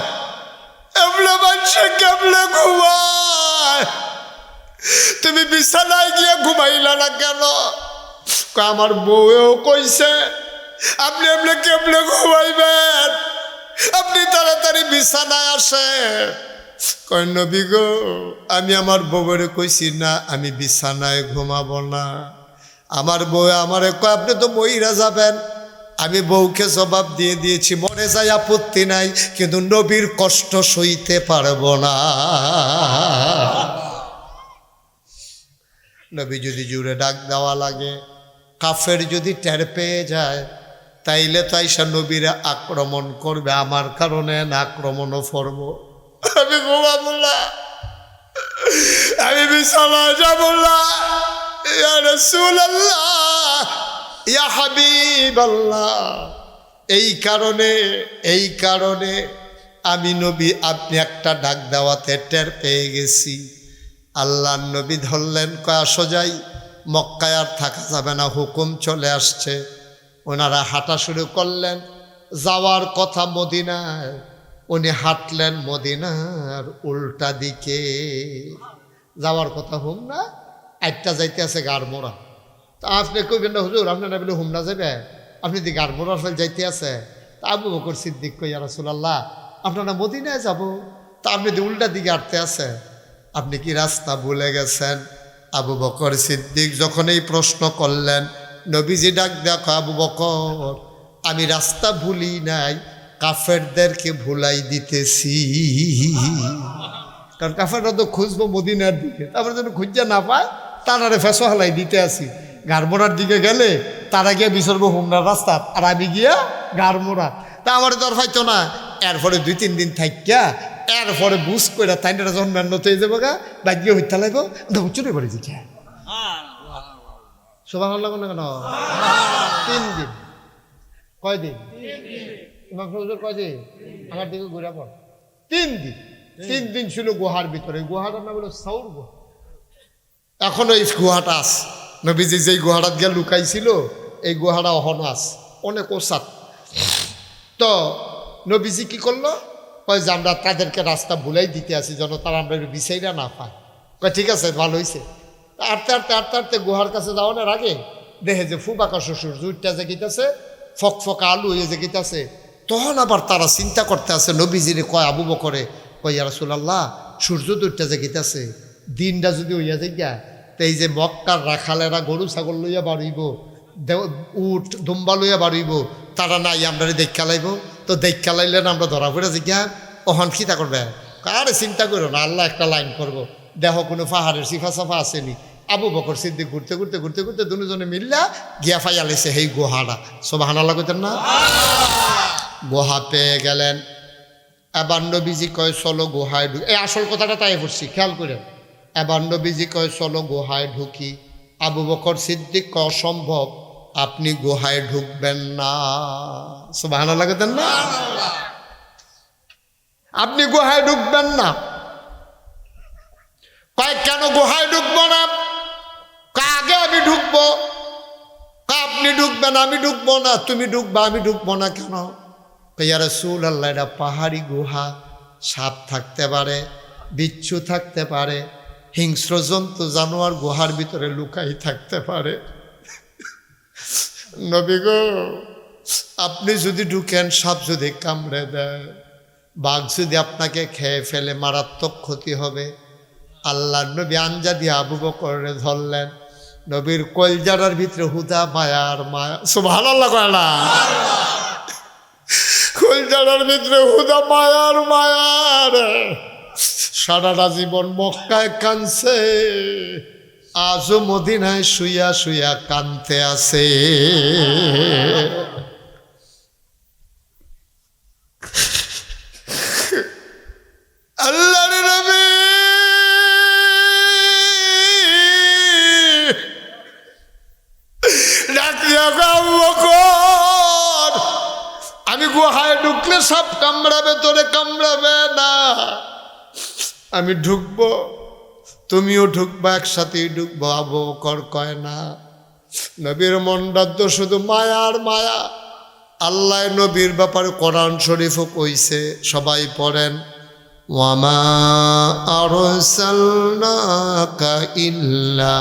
এমনে মানুষ কেমনে ঘুমায়? তুমি বিছানায় গিয়ে ঘুমাইলা না কেন? আমার বউও কইছে আপনি এমনি কেমনে ঘুমাইবেন? আপনি তাড়াতাড়ি বিছানায় আসেন। কয় নবী গো, আমি আমার বউরে কইছি না আমি বিছানায় ঘুমাবো না। আমার বউ আমারে কয় আপনি তো মইরা যাবেন। আমি বউকে জবাব দিয়ে দিয়েছি মরে যাই আপত্তি নাই, কিন্তু নবীর কষ্ট সইতে পারবো না। নবী যদি জুড়ে ডাক দেওয়া লাগে, কাফের যদি টের পেয়ে যায়, তাইলে তো আইসা নবীরা আক্রমণ করবে, আমার কারণে না আক্রমণও করব। আমি ঘুমাবো না, আমি বিছানায় যাব না। ইয়া রাসূলুল্লাহ, ইয়া হাবিবাল্লাহ, এই কারণে আমি নবী আপনি একটা ডাক দেওয়াতে টের পেয়ে গেছি। আল্লাহর নবী ধরলেন, কয় আসো যাই, মক্কায় আর থাকা যাবে না, হুকুম চলে আসছে। ওনারা হাঁটা শুরু করলেন, যাওয়ার কথা মদিনায়, উনি হাঁটলেন মদিনার উল্টা দিকে। যাওয়ার কথা হুম না, একটা যাইতে আছে গাড়মোড়া। তা আপনি কইবেন না হুজুর আপনার না বলে হুমনা যাবে, আপনি দি গাড়মোড়ার ফেল যাইতে আছে। তা আবু বকর সিদ্দিক কই ইয়া রাসূলুল্লাহ আপনারা মদিনায় যাব, তা আপনি দি উল্টা দিকে হাঁটতে আছে, আপনি কি রাস্তা ভুলে গেছেন? আবু বকর সিদ্দিক যখন এই প্রশ্ন করলেন, নবীজি ডাক দেখো, আবু বকর আমি রাস্তা ভুলি নাই, কাফেরদেরকে ভুলাই দিতেছি। কারণ কাফেররা তো খুঁজবো মদিনার দিকে, তারপরে যেন খুঁজা না পায় তারারে ফেসো হালাই দিতে আসি। গাড়মোড়ার দিকে গেলে তারা গিয়ে বিসর্ব হুমনার রাস্তা, আর আমি গিয়া গাড়মোড়া। তা আমার তো আর পাইতো না। এরপরে 2-3 দিন থাকিয়া এরপরে বুঝ করে তাইনারা যখন মেহনত হয়ে যাবো গা, বাকিয়ে হইতে লাগবো চুরে পড়ে দিচ্ছে। সোভান লাগো না কেন? 3 দিন। কয়দিন? ইমাম হুজুর কয়দিন? আমার দিকে ঘুরে পড়। 3 দিন। 3 দিন ছিল গুহার ভিতরে। গুহাটার নাম হলো সাউর গুহা। এখনো এই গুহাটা আছে। নবীজি যেই গুহাটা গিয়ে লুকাইছিল এই গুহাটা অহনো আছে, অনেক ওসাত। তো নবীজি কি করলো, কয় যে আমরা তাদেরকে রাস্তা ভুলাই দিতে আসি যেন তারা আমরা বিষয়টা না পায়। কয় ঠিক আছে, ভালো হয়েছে। আটতে গুহার কাছে যাওয়ানোর আগে দেখে যে ফুবাকা শ্বশুর জুইটা জেগিতেছে, ফকফকা আলু হয়ে জেগিতেছে। তখন আবার তারা চিন্তা করতে আছে, নবীজিরে কয় আবু বকরে, কয় ইয়া রাসূলুল্লাহ সূর্য দুইটা জেগিতেছে, দিনটা যদি হইয়া যায়, তো এই যে মক্কার রাখালেরা গরু ছাগল লইয়া বাড়িব, উট দুম্বা লইয়া বাড়িব, তারা নাই আমরা দেখা লাইব। তো দেখা লাইলে আমরা ধরা পড়ে জিজ্ঞা ওহন খিতা করবে। আরে চিন্তা করো না, আল্লাহ একটা লাইন করবো, দেখো কোনো পাহাড়ের সিফা সাফা আসেনি। আবু বকর সিদ্দিক ঘুরতে ঘুরতে ঘুরতে ঘুরতে দুজনে মিল্লা গিয়া ফাইয়া লেছে সেই গুহাটা। সুবহানাল্লাহ কইতেন না? গুহা পেয়ে গেলেন। এবার নবীজি কয় চলো গুহায় ঢুকি। এই আসল কথাটা তাই পড়ছি, খেয়াল করেন। এবার নবীজি কয় চলো গুহায় ঢুকি। আবু বকর সিদ্দিক কয় অসম্ভব, আপনি গুহায় ঢুকবেন না। সুবহানাল্লাহ কইতেন না? আপনি গুহায় ঢুকবেন না। কয় কেন গুহায় ঢুকবো না? আগে আমি ঢুকবো। আপনি ঢুকবেন, আমি ঢুকবো না। তুমি ঢুকবা, আমি ঢুকবো না কেন? ইয়া রাসূলুল্লাহ এটা পাহাড়ি গুহা, সাপ থাকতে পারে, বিচ্ছু থাকতে পারে, হিংস্র জন্তু জানোয়ার গুহার ভিতরে লুকাই থাকতে পারে। নবী গো আপনি যদি ঢুকেন, সাপ যদি কামড়ে দেয়, বাঘ যদি আপনাকে খেয়ে ফেলে, মারাত্মক ক্ষতি হবে। আল্লাহ নবী আঞ্জা দিয়ে আবু বকরে ধরলেন। নবীর কলজারার ভিতরে হুদা মায়ার মায়া। সুবহানাল্লাহ কয় না? কলজারার ভিতরে হুদা মায়ার মায়ার। সারাটা জীবন মক্কায় কানছে, আজও মদিনায় শুইয়া শুইয়া কানতে আছে। আল্লাহর নবী আমি গুহায় ঢুকলে সাপ কামড়াবে, তোরে কামড়াবে না। আমি ঢুকবো, তুমিও ঢুকবা, একসাথেই ঢুকবো। আবু বকর কয় না। নবীর মনটা তো শুধু মায়ার মায়া। আল্লাহ নবীর ব্যাপারে কোরআন শরীফও কইছে, সবাই পড়েন, ওয়ামা আরসালনাকা ইল্লা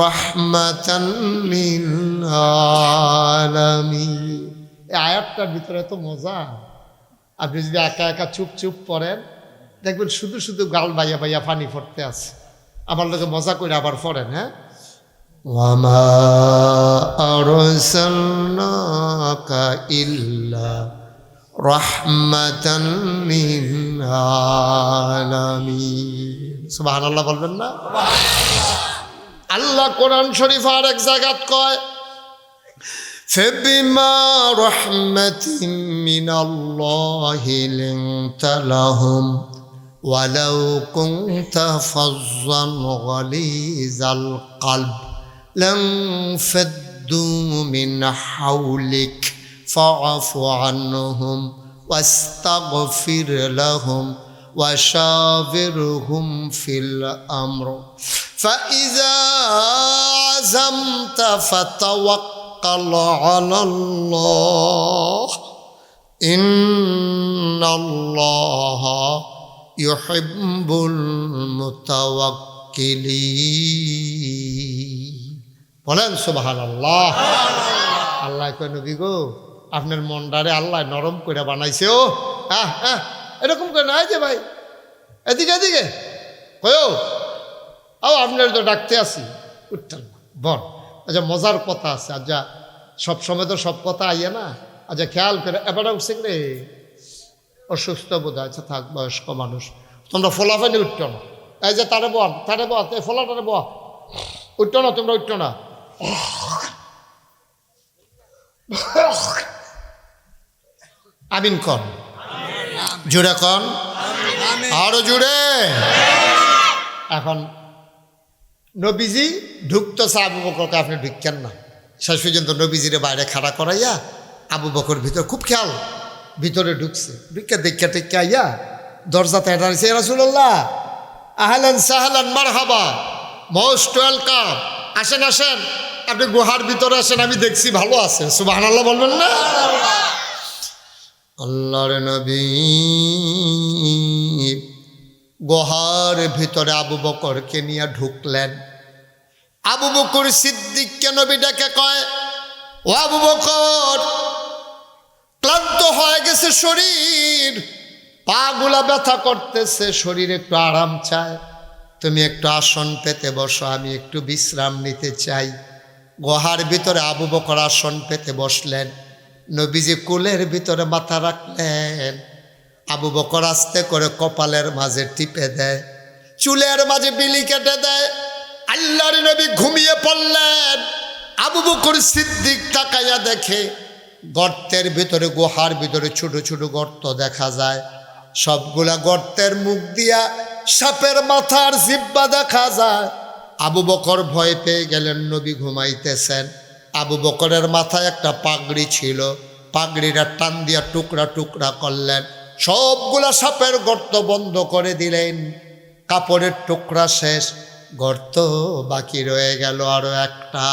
রাহমাতান লিল আলামিন। এই আয়াতটার ভিতরে এত মজা, আপনি যদি একা একা চুপ চুপ পড়েন দেখবেন শুধু শুধু গাল বাইয়া বাইয়া পানি পড়তে আছে। আমার লোকে মজা করে আবার পড়েন। হ্যাঁ, ওয়ামা আরসালনাকা ইল্লা রাহমাতান লিল আলামিন। সুবহানাল্লাহ বলবেন না? আল্লাহ কোরআন শরীফ আর এক জায়গাত কয় فبما رحمة من الله لنت لهم ولو كنت فظا غليظ القلب لانفضوا من حولك فاعف عنهم واستغفر لهم وشاورهم في الأمر فإذا عزمت فتوكل على الله إن الله يحب المتوكلين। বলেন সুবহানাল্লাহ। আল্লাহ কয় নবী গো আপনার মনটারে আল্লাহ নরম করে বানাইছে। ও এরকম করে না যে ভাই এদিকে এদিকে কয়ো আও আপনার তো ডাকতে আসি উঠতেন বল। আচ্ছা মজার কথা আছে। আচ্ছা সবসময় তো সব কথা আইয়ে না। আচ্ছা খেয়াল করে এবারে উঠছে রে অসুস্থ বোধ হয়। আচ্ছা থাক বয়স্ক মানুষ তোমরা ফোলাফানি উঠতো না। এই যে তারে বল ফোলাটারে বল উঠতো না তোমরা উঠতো না। আমিন কন জুড়ে কন আরো জুড়ে। এখন নবীজি ঢুকতেছে আবু বকরকে আপনি ঢুকছেন না। শেষ পর্যন্ত নবীজিরে বাইরে খাড়া করাইয়া আবু বকর ভিতরে খুব খেয়াল ভিতরে ঢুকছে। ঢুকে দেখা টেক্কা আইয়া দরজাতে দাঁড়িয়েছে রাসূলুল্লাহ আহলান সাহলান মারহাবা মোস্ট ওয়েলকাম আসেন আসেন আপনি গুহার ভিতরে আসেন আমি দেখছি ভালো আছে। সুবহানাল্লাহ বলবেন না? আল্লাহর নবী গুহার ভিতরে আবু বকরকে নিয়ে ঢুকলেন। আবু বকর সিদ্দিককে নবী ডেকে কয় ও আবু বকর ক্লান্ত হয়ে গেছে শরীর, পা গুলা ব্যথা করতেছে, শরীর একটু আরাম চায়, তুমি একটু আসন পেতে বসো, আমি একটু বিশ্রাম নিতে চাই। গুহার ভিতরে আবু বকর আসন পেতে বসলেন। নবীজি কুলের ভিতরে মাথা রাখলেন। আবু বকর আস্তে করে কপালের মাঝে টিপে দেয়, চুলের মাঝে বিলি কেটে দেয়। আল্লাহর নবী ঘুমিয়ে পড়লেন। আবু বকর সিদ্দিক তাকাইয়া দেখে গর্তের ভিতরে গুহার ভিতরে ছোট ছোট গর্ত দেখা যায়। সবগুলা গর্তের মুখ দিয়া সাপের মাথার জিব্বা দেখা যায়। আবু বকর ভয় পেয়ে গেলেন, নবী ঘুমাইতেছেন। আবু বকরের মাথায় একটা পাগড়ি ছিল, পাগড়িটা টান দিয়া টুকরা টুকরা করলেন, সবগুলা সাপের গর্ত বন্ধ করে দিলেন। কাপড়ের টুকরা শেষ, গর্ত বাকি রয়ে গেল আরো একটা।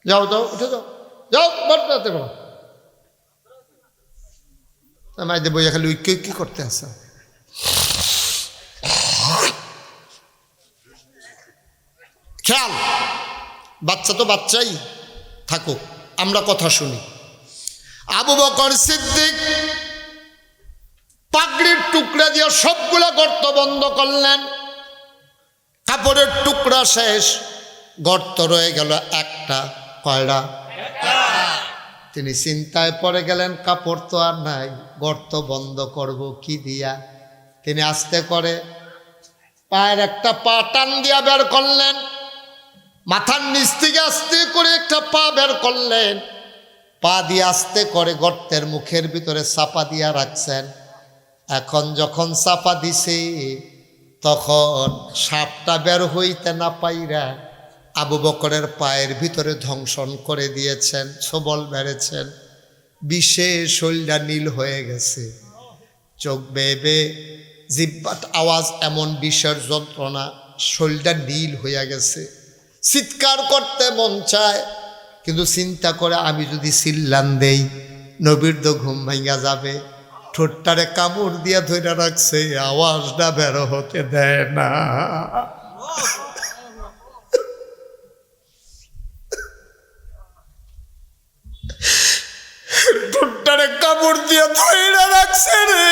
যাও যাও উঠে যাও, যাও বাড়তে পারো মাইদে বইয়া খালি উইকে কি করতে আসা। খেয়াল, বাচ্চা তো বাচ্চাই থাকুক, আমরা কথা শুনি। আবু বকর সিদ্দিক পাগড়ির টুকরা দিয়ে সবগুলা গর্ত বন্ধ করলেন। কাপড়ের টুকরা শেষ, গর্ত রয়ে গেল একটা। কয়টা? তিনি চিন্তায় পড়ে গেলেন, কাপড় তো আর নাই, গর্ত বন্ধ করব কি দিয়া। তিনি আস্তে করে পায়ের একটা পা টান দিয়া বের করলেন, মাথার নিচ থেকে আস্তে করে একটা পা বের করলেন, পা দিয়ে আস্তে করে গর্তের মুখের ভিতরে চাপা দিয়া রাখছেন। এখন যখন চাপা দিছে তখন সাপটা বের হইতে না পাইরা আবু বকরের পায়ের ভিতরে ধ্বংসন করে দিয়েছেন, সবল মেরেছেন। বিষে শরীরটা নীল হয়ে গেছে, চোখ বেয়ে জিহ্বার আওয়াজ, এমন বিষের যন্ত্রণা, শরীরটা নীল হইয়া গেছে। চিৎকার করতে মন চায়, কিন্তু চিন্তা করে আমি যদি চিল্লান দেই নবীর তো ঘুম ভাঙা যাবে। ঠোঁটটারে কামড় দিয়া ধরে রাখছে, আওয়াজটা বের হতে দেয় না। দিয়ে ধইরা রাখছে রে,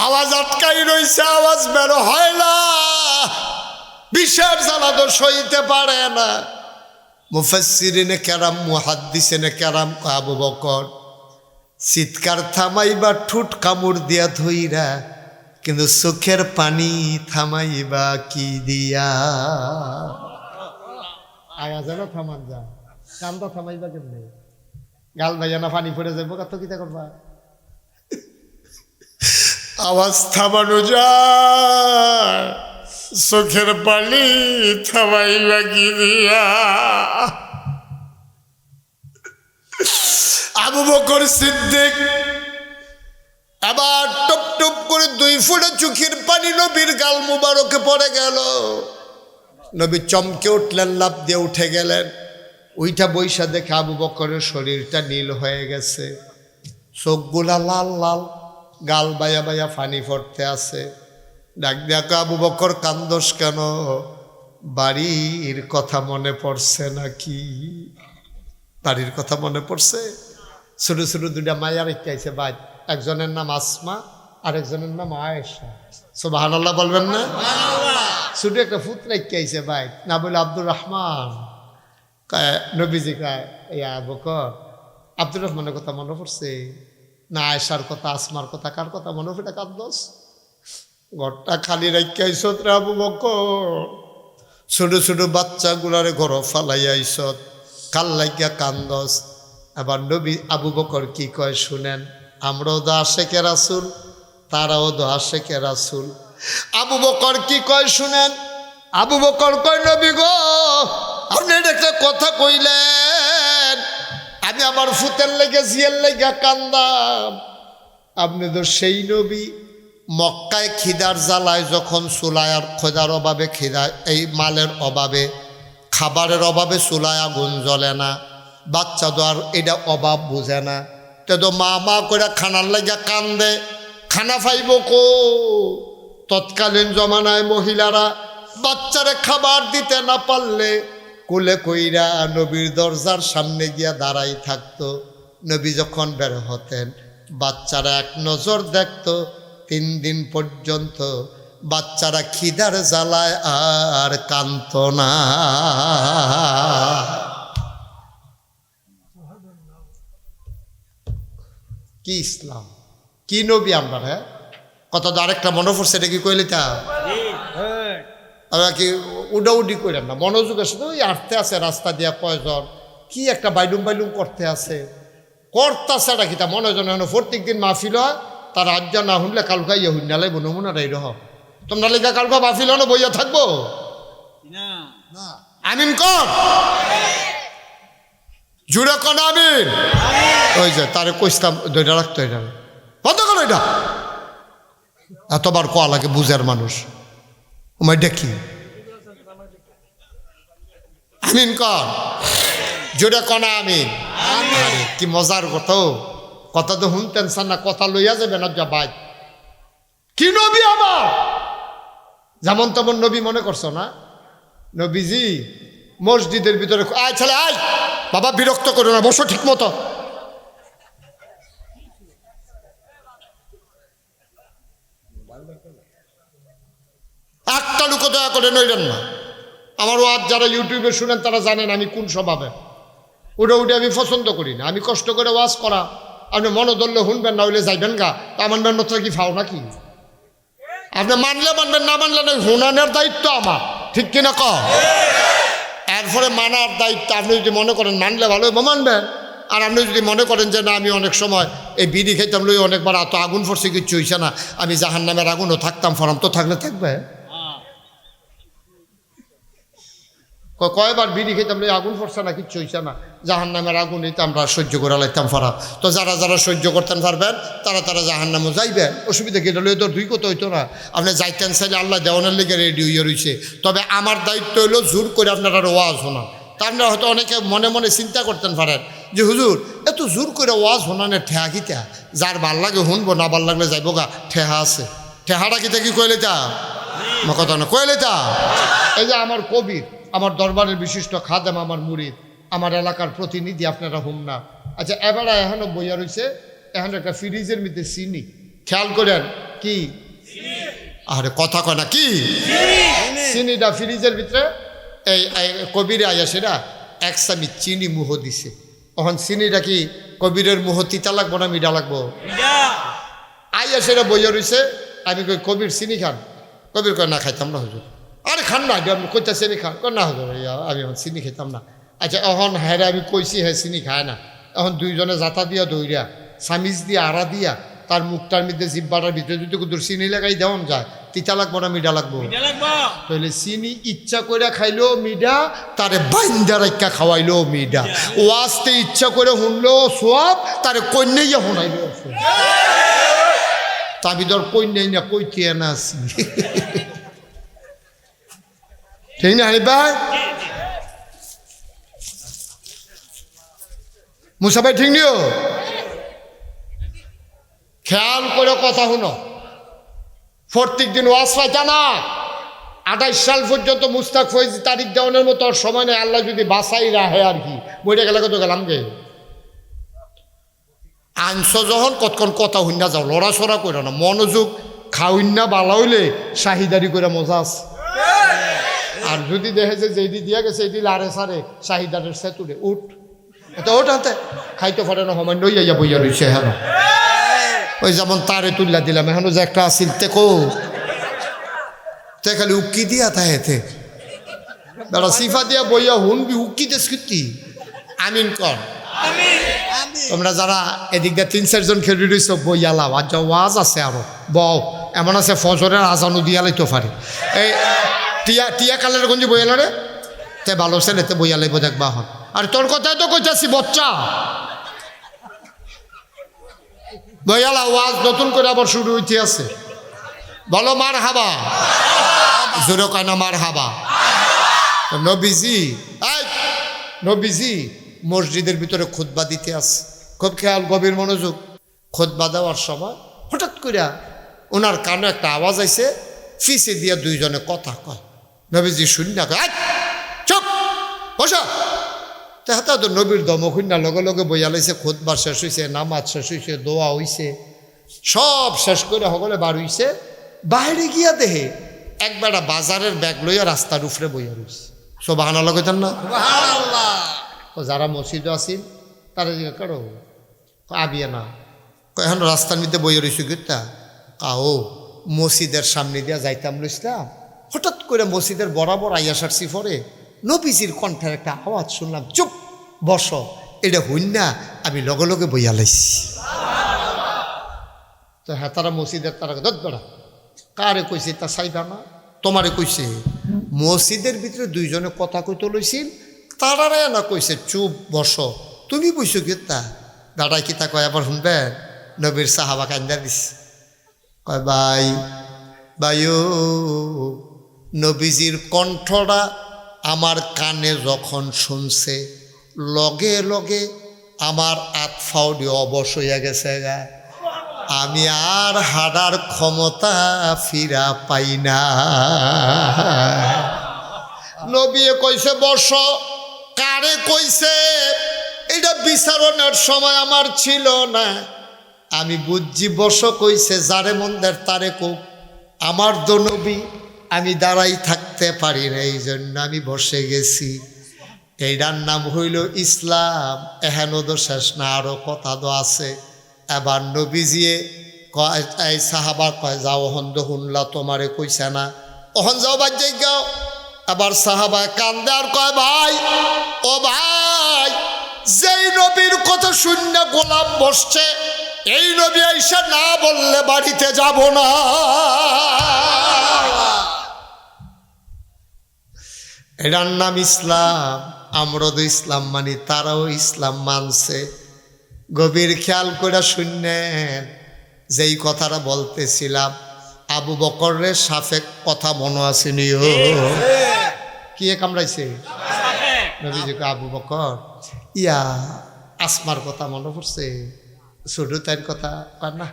আওয়াজ আটকাই রইছে, আওয়াজ বের হয় না, বিষের জ্বালা তো সইতে পারে না। মুফাসসিরিনে কেরাম, মুহাদ্দিসিনে কেরাম, আবু বকর চিৎকার থামাইবা ঠুট কামড় দিয়া ধইরা, কিন্তু চোখের পানি থামাইবা কি দিয়া? আওয়াজ যেন থামান যা, কান্দা থামাইবা কেমনে? গাল ভাইয়া না পানি পড়ে যাবো, কত কিতা করবা? আওয়াজ থামানো যায়, চোখের পানি থামাইবা কি দিয়া? আবু বকর সিদ্দিক আবার টপ টপ করে 2 ফুটে চোখের পানি নবীর গাল মুবারকে পড়ে গেল। নবী চমকে উঠলেন, লাফ দিয়ে উঠে গেলেন। ওইটা বৈশা দেখে আবু বকরের শরীরটা নীল হয়ে গেছে, চোখগুলা লাল লাল, গাল বায়া বায়া পানি পড়তে আছে। ডাক দেখো, আবু বকর কান্দোস কেন? বাড়ির কথা মনে পড়ছে নাকি? বাড়ির কথা মনে পড়ছে? ছোট ছোট 2টা মায়া রেখে আইছে ভাই, একজনের নাম আসমা আর একজনের নাম আয়েশা। সুবহানাল্লাহ বলবেন না? ছোট একটা ফুত রেখে আইছে ভাই, না বলে আব্দুর রহমান। নবীজি কয়, ইয়া বকর, আব্দুর রহমানের কথা মনে পড়ছে না? আয়েশার কথা, আসমার কথা, কার কথা মনে পড়ে কান্দোস? ঘরটা খালি রেখে আইস রে আবু বকর, ছোট ছোট বাচ্চাগুলারে ঘর ফালাই আইস, কাল লাগিয়া কান্দস। আবার নবী আবু বকর কি কয় শুনেন, আমরাও তো আশেকে রাসূল, তারাও তো আশেকে রাসূল। আবু বকর কি কয় শুনেন, আবু বকর কয়, নবী গো, আপনি একটা কথা কইলেন, আমি আমার ফুতের লেগে জিয়ের লেগে কান্দাম। আপনি তো সেই নবী, মক্কায় খিদার জ্বালায় যখন চুলায় আর খোদার অভাবে, খিদা এই মালের অভাবে, খাবারের অভাবে চুলায় আগুন জ্বলে না, বাচ্চা তো আর এটা অভাব বুঝে না, তে তো মা মা করে খানার লাগিয়া কান্দে, খানা পাইব কো? তৎকালীন জমানায় মহিলারা বাচ্চারে খাবার দিতে না পারলে কোলে কইরা নবীর দরজার সামনে গিয়া দাঁড়াই থাকতো। নবী যখন বের হতেন, বাচ্চারা এক নজর দেখতো। 3 দিন পর্যন্ত বাচ্চারা খিদার জ্বালায় আর কান্ত না। কি ইসলাম, কি নবী আমরা! হ্যাঁ, কত তো আরেকটা মনে পড়ছে, এটা কি কইলে তা কি উডাউডি করেন না, মনোযোগের সাথে ওই আটতে আছে রাস্তা দিয়া কয়জন, কি একটা বাইলুম বাইলুম করতে আছে, করতেছে এটা কি তা মনে জন। প্রত্যেক দিন মাহফিল হয়, তার আজ্ঞা না শুনলে কালকা ইয়ে হুন নালাই নমুনা রাই রহ, তোমরা লেখা কালকা মাহফিল হলো বইয়া থাকবো? আমিন কর, জুড়ে কন আমিন। ওই যে তারে কইতাম দইটা রাখতো, এটা কত করো, এটা এতবার কোয়া লাগে বুঝার মানুষ। ওমাই দেখি আমিন কর, জোরে কনা আমিন। কি মজার কথা, কথা তো শুনতেন না, কথা লইয়া যাবে না যা ভাই। কি নবী আমার, যেমন তেমন নবী মনে করছো না? নবীজি মসজিদের ভিতরে, আয় ছেলে আয়, বাবা বিরক্ত করো না, বসো ঠিক মতো। একটা লোক দয়া করে নইলেন না। আমার ওয়াজ যারা ইউটিউবে শুনেন তারা জানেন আমি কোন স্বভাবে, উঠে উঠে আমি পছন্দ করি না। আমি কষ্ট করে ওয়াজ করা, আপনি মনে ধরলে শুনবেন, না হইলে যাইবেন গা, তা আমার মেহনত কি ফাও নাকি? আপনি মানলে মানবেন, না মানলে না, হুনানের দায়িত্ব আমার, ঠিক কিনা ক? এরপরে মানার দায়িত্ব, আপনি যদি মনে করেন মানলে ভালো মানবেন, আর আপনি যদি মনে করেন যে না আমি অনেক সময় এই বিড়ি খাইতাম লই অনেকবার এত আগুন ফরছে কিচ্ছু হইছে না, আমি জাহান্নামের আগুনও থাকতাম, ফরাম তো থাকলে থাকবে। কয়বার বিড়ি খেতাম আগুন পড়ছে না, কিচ্ছু হইছে না, জাহান্নামের আগুন হইতে আমরা সহ্য করে লাইতাম ফরা। তো যারা যারা সহ্য করতেন পারবেন তারা তারা জাহান্নামে যাইবেন, অসুবিধা কি? এটা তো 2 কথা হইতো না। আপনি যাইতেন চাইলে আল্লাহ দেওয়ানের লেগে রেডি হইয়া রয়েছে। তবে আমার দায়িত্ব হইলো জোর করে আপনারা ওয়াজ শোনান। তা আপনারা হয়তো অনেকে মনে মনে চিন্তা করতেন পারেন যে হুজুর এত জোর করে ওয়াজ শোনানের ঠেহা কিতা, যার ভাল লাগে শুনবো, না ভাল লাগলে যাইব গা, ঠেহা আছে। ঠেহাটা কিতা কি কইলে তা কথা না, কইলে তা এই যে আমার কবির, আমার দরবারের বিশিষ্ট খাদেম, আমার মুরিদ, আমার এলাকার প্রতিনিধি, আপনারা হুম না, আচ্ছা এবার এখনো বইয়া রয়েছে, এখন একটা ফ্রিজের মধ্যে চিনি, খেয়াল করেন কি, আরে কথা কয় না কি, চিনিটা ফ্রিজের ভিতরে এই কবিরে আয়া সেটা এক চামি চিনি মুহ দিছে। তখন চিনিটা কি কবিরের মুহ তিতা লাগবো না মিঠা লাগবো? আইয়া সেটা বইয়া রয়েছে। আমি কই কবির চিনি খান? কবির কয় না খাইতাম না হুজুর। আরে খান না, আমি কইতা চিনি খান? কয় না হুজুর আমি এখন চিনি খেতাম না। আচ্ছা এখন হ্যাঁ আমি কইছি হ্যাঁ চিনি খায় না। এখন দুইজনে জাতা দিয়া দৌড়িয়া সামিজ দিয়া আড়া দিয়া তার মুখটার মধ্যে জিব্বাটার ভিতরে যদি কুদুর চিনি লাগাই দেওয়ান যায়, তিতা লাগবো না মিঠা লাগবো? তাহলে চিনি ইচ্ছা করে খাইলেও মিঠা, তারে বাইন্দা রাখা খাওয়াইলেও মিঠা। ওয়াজতে ইচ্ছা করে শুনলেও সোয়াব, তারে কন্যাইয়া শুনাইলেও সোয়াব। তাবিদর কন্যাই না কইতে না আছি, ঠিক না হানিফ ভাই? মুসা ভাই ঠিক নিও, খেয়াল করে কথা শুনো। প্রত্যেক দিন ওয়াজ পাইতা না। 28 সাল পর্যন্ত মুস্তাক ফৈজ তারিখ দেওয়ানোর মতো সময় নেই। আল্লাহ যদি বাসাই রাহে আর কি, বইটা গেলে কত গেলাম গে আনস যখন কতক্ষণ কথা হইনা যাও, লড়াছড়া করে না, মনোযোগ খাওইনা বালা হইলে শাহিদারি করে মজা আছে। আর যদি দেখে যে যেদি দিয়া গেছে এটি লারে সারে শাহিদারের সেতুরে উঠ, এটা ওঠ হাতে খাইতে পারে না, সময় নই আইয়া বইয়া রয়েছে। হ্যাঁ ওই যেমন তারে তুল্লা দিলাম, এখনো যে একটা আসিল তেকো তে খালি উক্কি দিয়া তাহেতে বেড়া সিফা দিয়া বইয়া হুনবি উক্কি দেশকৃতি আমিন কর। তোমরা যারা এদিক দিয়ে 3-4 জন খেলি রয়েছ বইয়া লাও, আর যা ওয়াজ আছে আরো বউ এমন আছে ফজরের আজানও দিয়া লাইতে পারে। এই টিয়া টিয়া কালের গঞ্জি বইয়া রে তে ভালো ছেলেতে বইয়া লাইব দেখবা হন। আর তোর কথাই তো কইতাছি বচ্চা, বইয়ালা ওয়াজ নতুন করে আবার শুরু হইতে আছে। বলো মার হাবা, জোরে কয় না মার হাবা। নবীজি নবীজি মসজিদের ভিতরে খুতবা দিতে আছে, খুব খেয়াল গভীর মনোযোগ। খুতবা দেওয়ার সময় হঠাৎ করে ওনার কানে একটা আওয়াজ আইছে, ফিসে দিয়া দুইজনে কথা কয়। নবীজি শুনিয়া কয় চুপ বসা। তেহাতা তো নবীর দমকুন্যা লগে লগে বইয়া লাইছে, খুতবা শেষ হয়েছে, নামাজ শেষ হয়েছে, দোয়া হইছে, সব শেষ করে সকলে বার হইছে। বাইরে গিয়া দেহে একবেলা বাজারের ব্যাগ লইয়া রাস্তার উপরে বইয়া রইছে। সুবহানাল্লাহ কইতেন না? যারা মসজিদে আসিল তারা জিজ্ঞাসা করো আবিয়া না, এখন রাস্তার মধ্যে বইয়া রইছে গীতা কাও মসজিদের সামনে দিয়া যাইতাম লইছিলাম, হঠাৎ করে মসজিদের বরাবর আইয়া সারছি পরে নবীজির কণ্ঠের একটা আওয়াজ শুনলাম, চুপ বস। এটা হইন না আমি লগে লগে বইয়া লাইছি। তো হ্যাঁ তারা মসজিদের তারা দত বেড়া কারে কইছে তা চাইবা না, তোমারে কইছে। মসজিদের ভিতরে দুইজনে কথা কইতে লইছিল, তারারে না কইছে চুপ বস। তুমি বইছো কি তা দাঁড়াই কি তা কয় আবার শুনবে? নবীর সাহাবা কান্দা দিস, কয় ভাই ভাইও নবীজির কণ্ঠটা আমার কানে যখন শুনছে লগে লগে আমার আতফাও দিয়ে অবশ হইয়া গেছে গা, আমি আর হাঁটার ক্ষমতা ফিরা পাই না। নবী কইছে বস, কারে কইছে এটা বিচারণের সময় আমার ছিল না, আমি বুঝছি বস কইছে, যারে মন্দের তারে কোক। আমার তো নবী, আমি দাঁড়াই থাকতে পারি না, এই জন্য আমি বসে গেছি। এইটার নাম হইল ইসলাম। এহেন তো শেষ না, আরো কথা তো আছে। এবার নবীজিয়ে এই সাহাবা কয় যাও ওহন তো শুনলা তোমারে কইছে না, ওহন যাও বাজ্যে গাও। আবার সাহাবায় কান্দে আর কয় ভাই ও ভাই, যেই নবীর কথা শূন্য গোলাম বসছে, এই নবী আইসা না বললে বাড়িতে যাব না। এটার নাম ইসলাম। আমরা তো ইসলাম মানি, তারাও ইসলাম মানছে। গভীর খেয়াল করে শুনলেন যেই কথাটা বলতেছিলাম, আবু বকরের সাফেক কথা মনে আসেনি? কি কামড়াইছে নবীজিকে? আবু বকর ইয়া আসমার কথা মনে পড়ছে, ছোট তাইর কথা কয় না,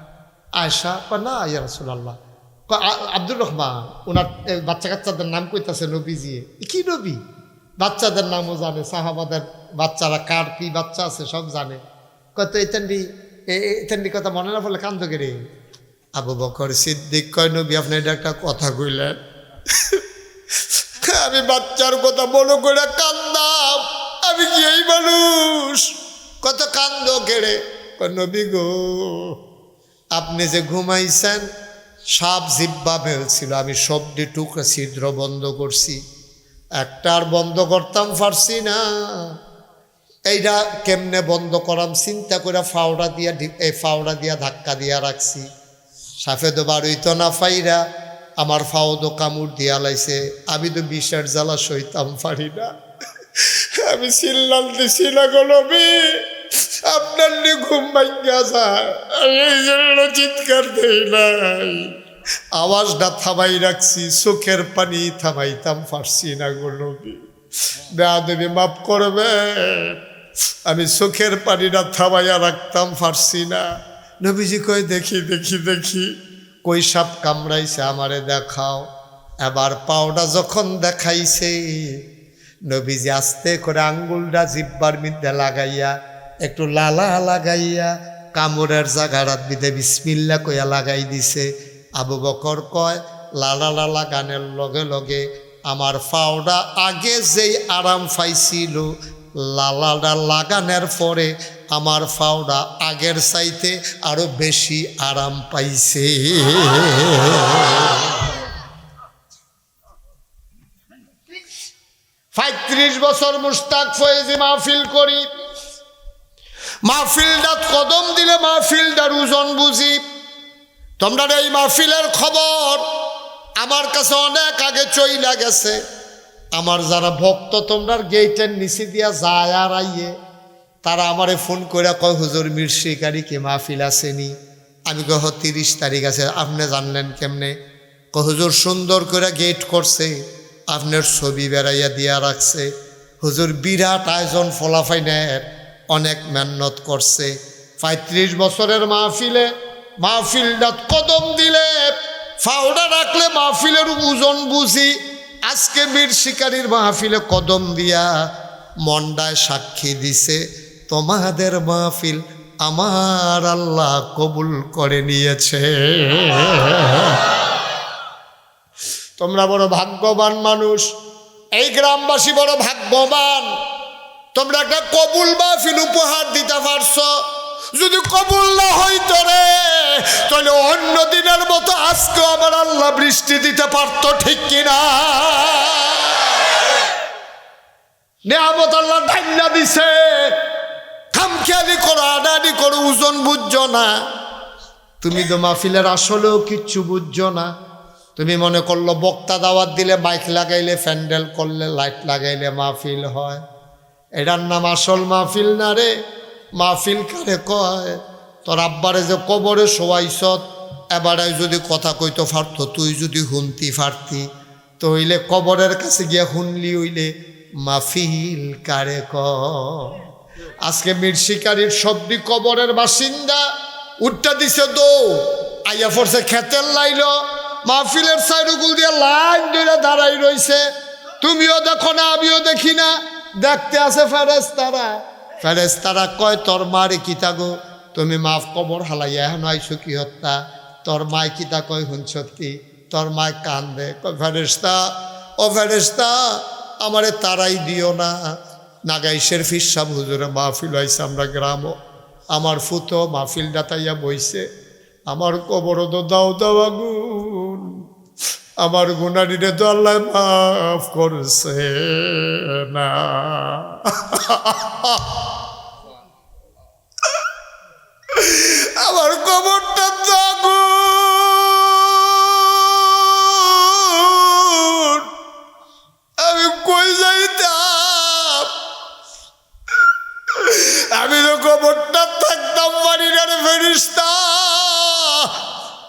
আয়সা কয় না, ইয়া রাসূলুল্লাহ। আব্দুর রহমান ওনার বাচ্চা কাচ্চাদের নাম কইতাছে নবীজি। কি নবী? বাচ্চাদের নামও জানে, সাহাবাদের বাচ্চারা কার কি বাচ্চা আছে সব জানে। কত এতেন্ডি কথা মনে না পড়লে কান্দ কেড়ে। আবু বকর সিদ্দিক কয়, নবী আপনি এটা একটা কথা কইলেন, আমি বাচ্চার কথা মনে করে কান্দাম, আমি কি এই মানুষ? কত কান্দ কেড়ে। নবী গো, আপনি যে ঘুমাইছেন সাপ জিব্বা ফেলছিল, আমি সবটি টুকরা ছিদ্র বন্ধ করছি, একটা আর বন্ধ করতাম পারছি না। এইটা কেমনে বন্ধ করাম চিন্তা করে ফাওড়া দিয়া ধাক্কা দিয়া রাখছি। সাফে তো বারুইতো না ফাইরা আমার ফাও তো কামড় দিয়া লাইছে। আমি তো বিষের জ্বালা সইতাম পারি না। আমি চিল্লাল দিছি না গো নবী, আপনার নিয়ে ঘুম ভাঙ্গা যায়, আমি এই জন্য চিৎকার দেই নাই, আওয়াজটা থামাই রাখছি, চোখের পানি থামাইতাম পারছি না গো নবী, বেয়াদবি মাফ করবে, আমি চোখের পানিটা থামাইয়া রাখতাম পারছি না। নবীজি কয়, দেখি দেখি দেখি কই সাপ কামড়াইছে আমারে দেখাও। এবার পাওটা যখন দেখাইছে, নবীজি আস্তে করে আঙ্গুলটা জিব্বার মধ্যে লাগাইয়া একটু লালা লাগাইয়া কামড়ের জায়গাটার মধ্যে বিসমিল্লা কইয়া লাগাই দিছে। আবু বকর কয়, লালা লাগানোর লগে লগে আমার পাওটা আগে যেই আরাম পাইছিল, লালাটা লাগানোর পরে আমার পাওটা আগের চাইতে আরো বেশি আরাম পাইছে। ৩৫ বছর মুশতাক ফয়েজি মাহফিল করি, মাহফিলটা কদম দিলে মাহফিলটার ওজন বুঝি। তোমরা এই মাহফিলের খবর আমার কাছে অনেক আগে চইলা গেছে। আমার যারা ভক্ত তোমরার গেটের নিচে দিয়া যায় আর আইয়ে, তারা আমারে ফোন করে কয়, হুজুর মির শিকারি কি মাহফিল আসেনি? আমি কহ ৩০ তারিখ আছে। আপনি জানলেন কেমনে? হুজুর সুন্দর করে গেট করছে, আপনার ছবি বেড়াইয়া দিয়া রাখছে। হুজুর বিরাট আয়োজন, ফলাফাইনের অনেক মেহনত করছে। ৩৫ বছরের মাহফিলে মাহফিলটা কদম দিলে ফাওড়া রাখলে মাহফিলের ওজন বুঝি। আজকে বীর শিকারীর মাহফিলে কদম দিয়া মন্ডায় সাক্ষী দিছে, তোমাদের মাহফিল আমার আল্লাহ কবুল করে নিয়েছে। তোমরা বড় ভাগ্যবান মানুষ, এই গ্রামবাসী বড় ভাগ্যবান, তোমরা একটা কবুল মাহফিল উপহার দিতে পারছো। যদি কবুল না হইতো রে, তাহলে অন্য দিনের মতো আজকে আমার আল্লাহ বৃষ্টি দিতে পারতো, ঠিক কিনা? নিয়ামত আল্লাহ ধান্যা দিছে, খামখেয়ালি করো, আডাডি করো, ওজন বুঝছো না। তুমি তো মাহফিলের আসলেও কিচ্ছু বুঝছো না। তুমি মনে করলো বক্তা দাওয়াত দিলে, মাইক লাগাইলে, প্যান্ডেল করলে, লাইট লাগাইলে মাহফিল হয়। এটার নাম আসল মাহফিল না রে। মাহফিল কারে কয়? তোর আব্বারে যে কবরে শোয়াইছ, এবারে যদি কথা কইতো পারত, তুই যদি শুনতি পারতি, তো হইলে কবরের কাছে গিয়া শুনলি হইলে মাহফিল কারে কয়? আজকে মীর শিকারীর সবটি কবরের বাসিন্দা উঠটা দিছে দৌ আইয়া পড়ছে খেতের লাইল, মাহফিলের সাইডুগুল দিয়ে লাইন ধরে দাঁড়াই রইছে। তুমিও দেখো না, আমিও দেখি না, দেখতে আছে ফেরেশতারা। ফেরেশতারা কয়, তোর মারে কিতা গো, তুমি মাফ কবর হালাইয়া এখন আইসো কি হত্যা? তোর মায় কিতা কয় হুন সত্যি? তোর মায় কান্দে, কয় ফেরেশতা, ও ফেরেশতা আমারে তারাই দিও না। নাগাইশের ফিরসাব হুজুরে মাহফিল হয়েছে আমরা গ্রামও, আমার ফুতো মাহফিল ডাতাইয়া বইছে, আমার কবর তো দাও দাও আগুন, আমার গুনারিরে তো আল্লাহ মাফ করছে না। আমার কবরটা তো আগুন, আমি কই যাইতাম? আমি তো কবরটা থাকতাম বাড়ি না রে ফেরেশতা।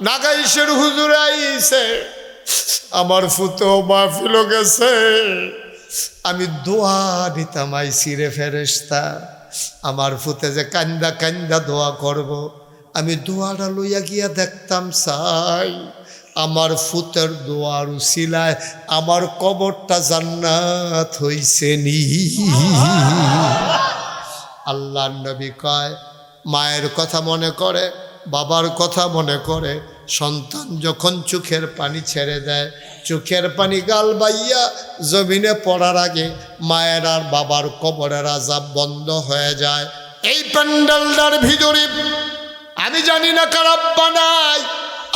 নাগাইশের হুজুর আইছে, আমার ফুতো মাহফিল গেছে, আমি দোয়া দিতাম আইসি রে ফেরেশতা। আমার ফুতে যে কান্দা কান্দা দোয়া করব, আমি দোয়াটা লইয়া গিয়া দেখতাম চাই আমার ফুতের দোয়ার উসিলায় আমার কবরটা জান্নাত হইছে নি। আল্লাহর নবী কয়, মায়ের কথা মনে করে, বাবার কথা মনে করে। সন্তান যখন চোখের পানি ছেড়ে দেয়, চোখের পানি গাল বাইয়া জমিনে পড়ার আগে মায়ের আর বাবার কবরের আযাব বন্ধ হয়ে যায়। এই প্যান্ডেলটার ভিতরে আমি জানি না কার আব্বা নাই,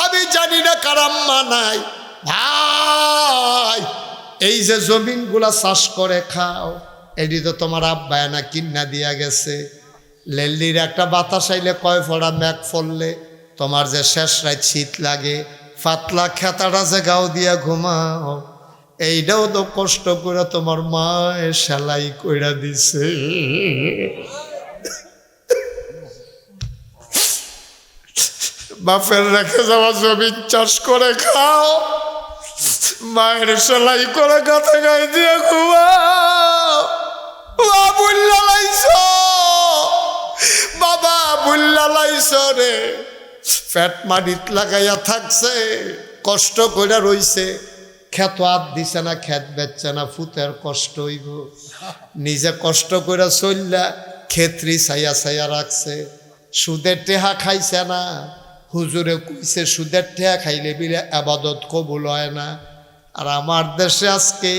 আমি জানি না কার আম্মা নাই। ভাই, এই যে জমিনগুলা চাষ করে খাও, এটি তো তোমার আব্বা না কিন্না দিয়া গেছে। লেল্লির একটা বাতাস আইলে কয় ফোড়া ম্যাক ফললে তোমার যে শেষ রাত শীত লাগে, পাতলা খেতাটা যে গাও দিয়া ঘুমাও, এইটাও তো কষ্ট করে তোমার মায়ে সেলাই কইরা দিছে। বাপের রেখে যাওয়া জমিন চাষ করে খাও, মায়ের সেলাই করে গাতে গায়ে দিয়ে ঘুমাও। বুল্লা লাইছ বাবা, বুল্লা লাইছ রে। পেট মাটিত লাগাইয়া থাকছে, কষ্ট করে রইছে, ক্ষেত হাত দিছে না, ক্ষেত বেচছে না, ফুতের কষ্ট হইব। নিজে কষ্ট করে চললা ক্ষেত্রি ছাইয়া ছাইয়া রাখছে। সুদের টেহা খাইছে না, হুজুরে কইছে সুদের টেহা খাইলে বিলে আবাদত কবুল হয় না। আর আমার দেশে আজকে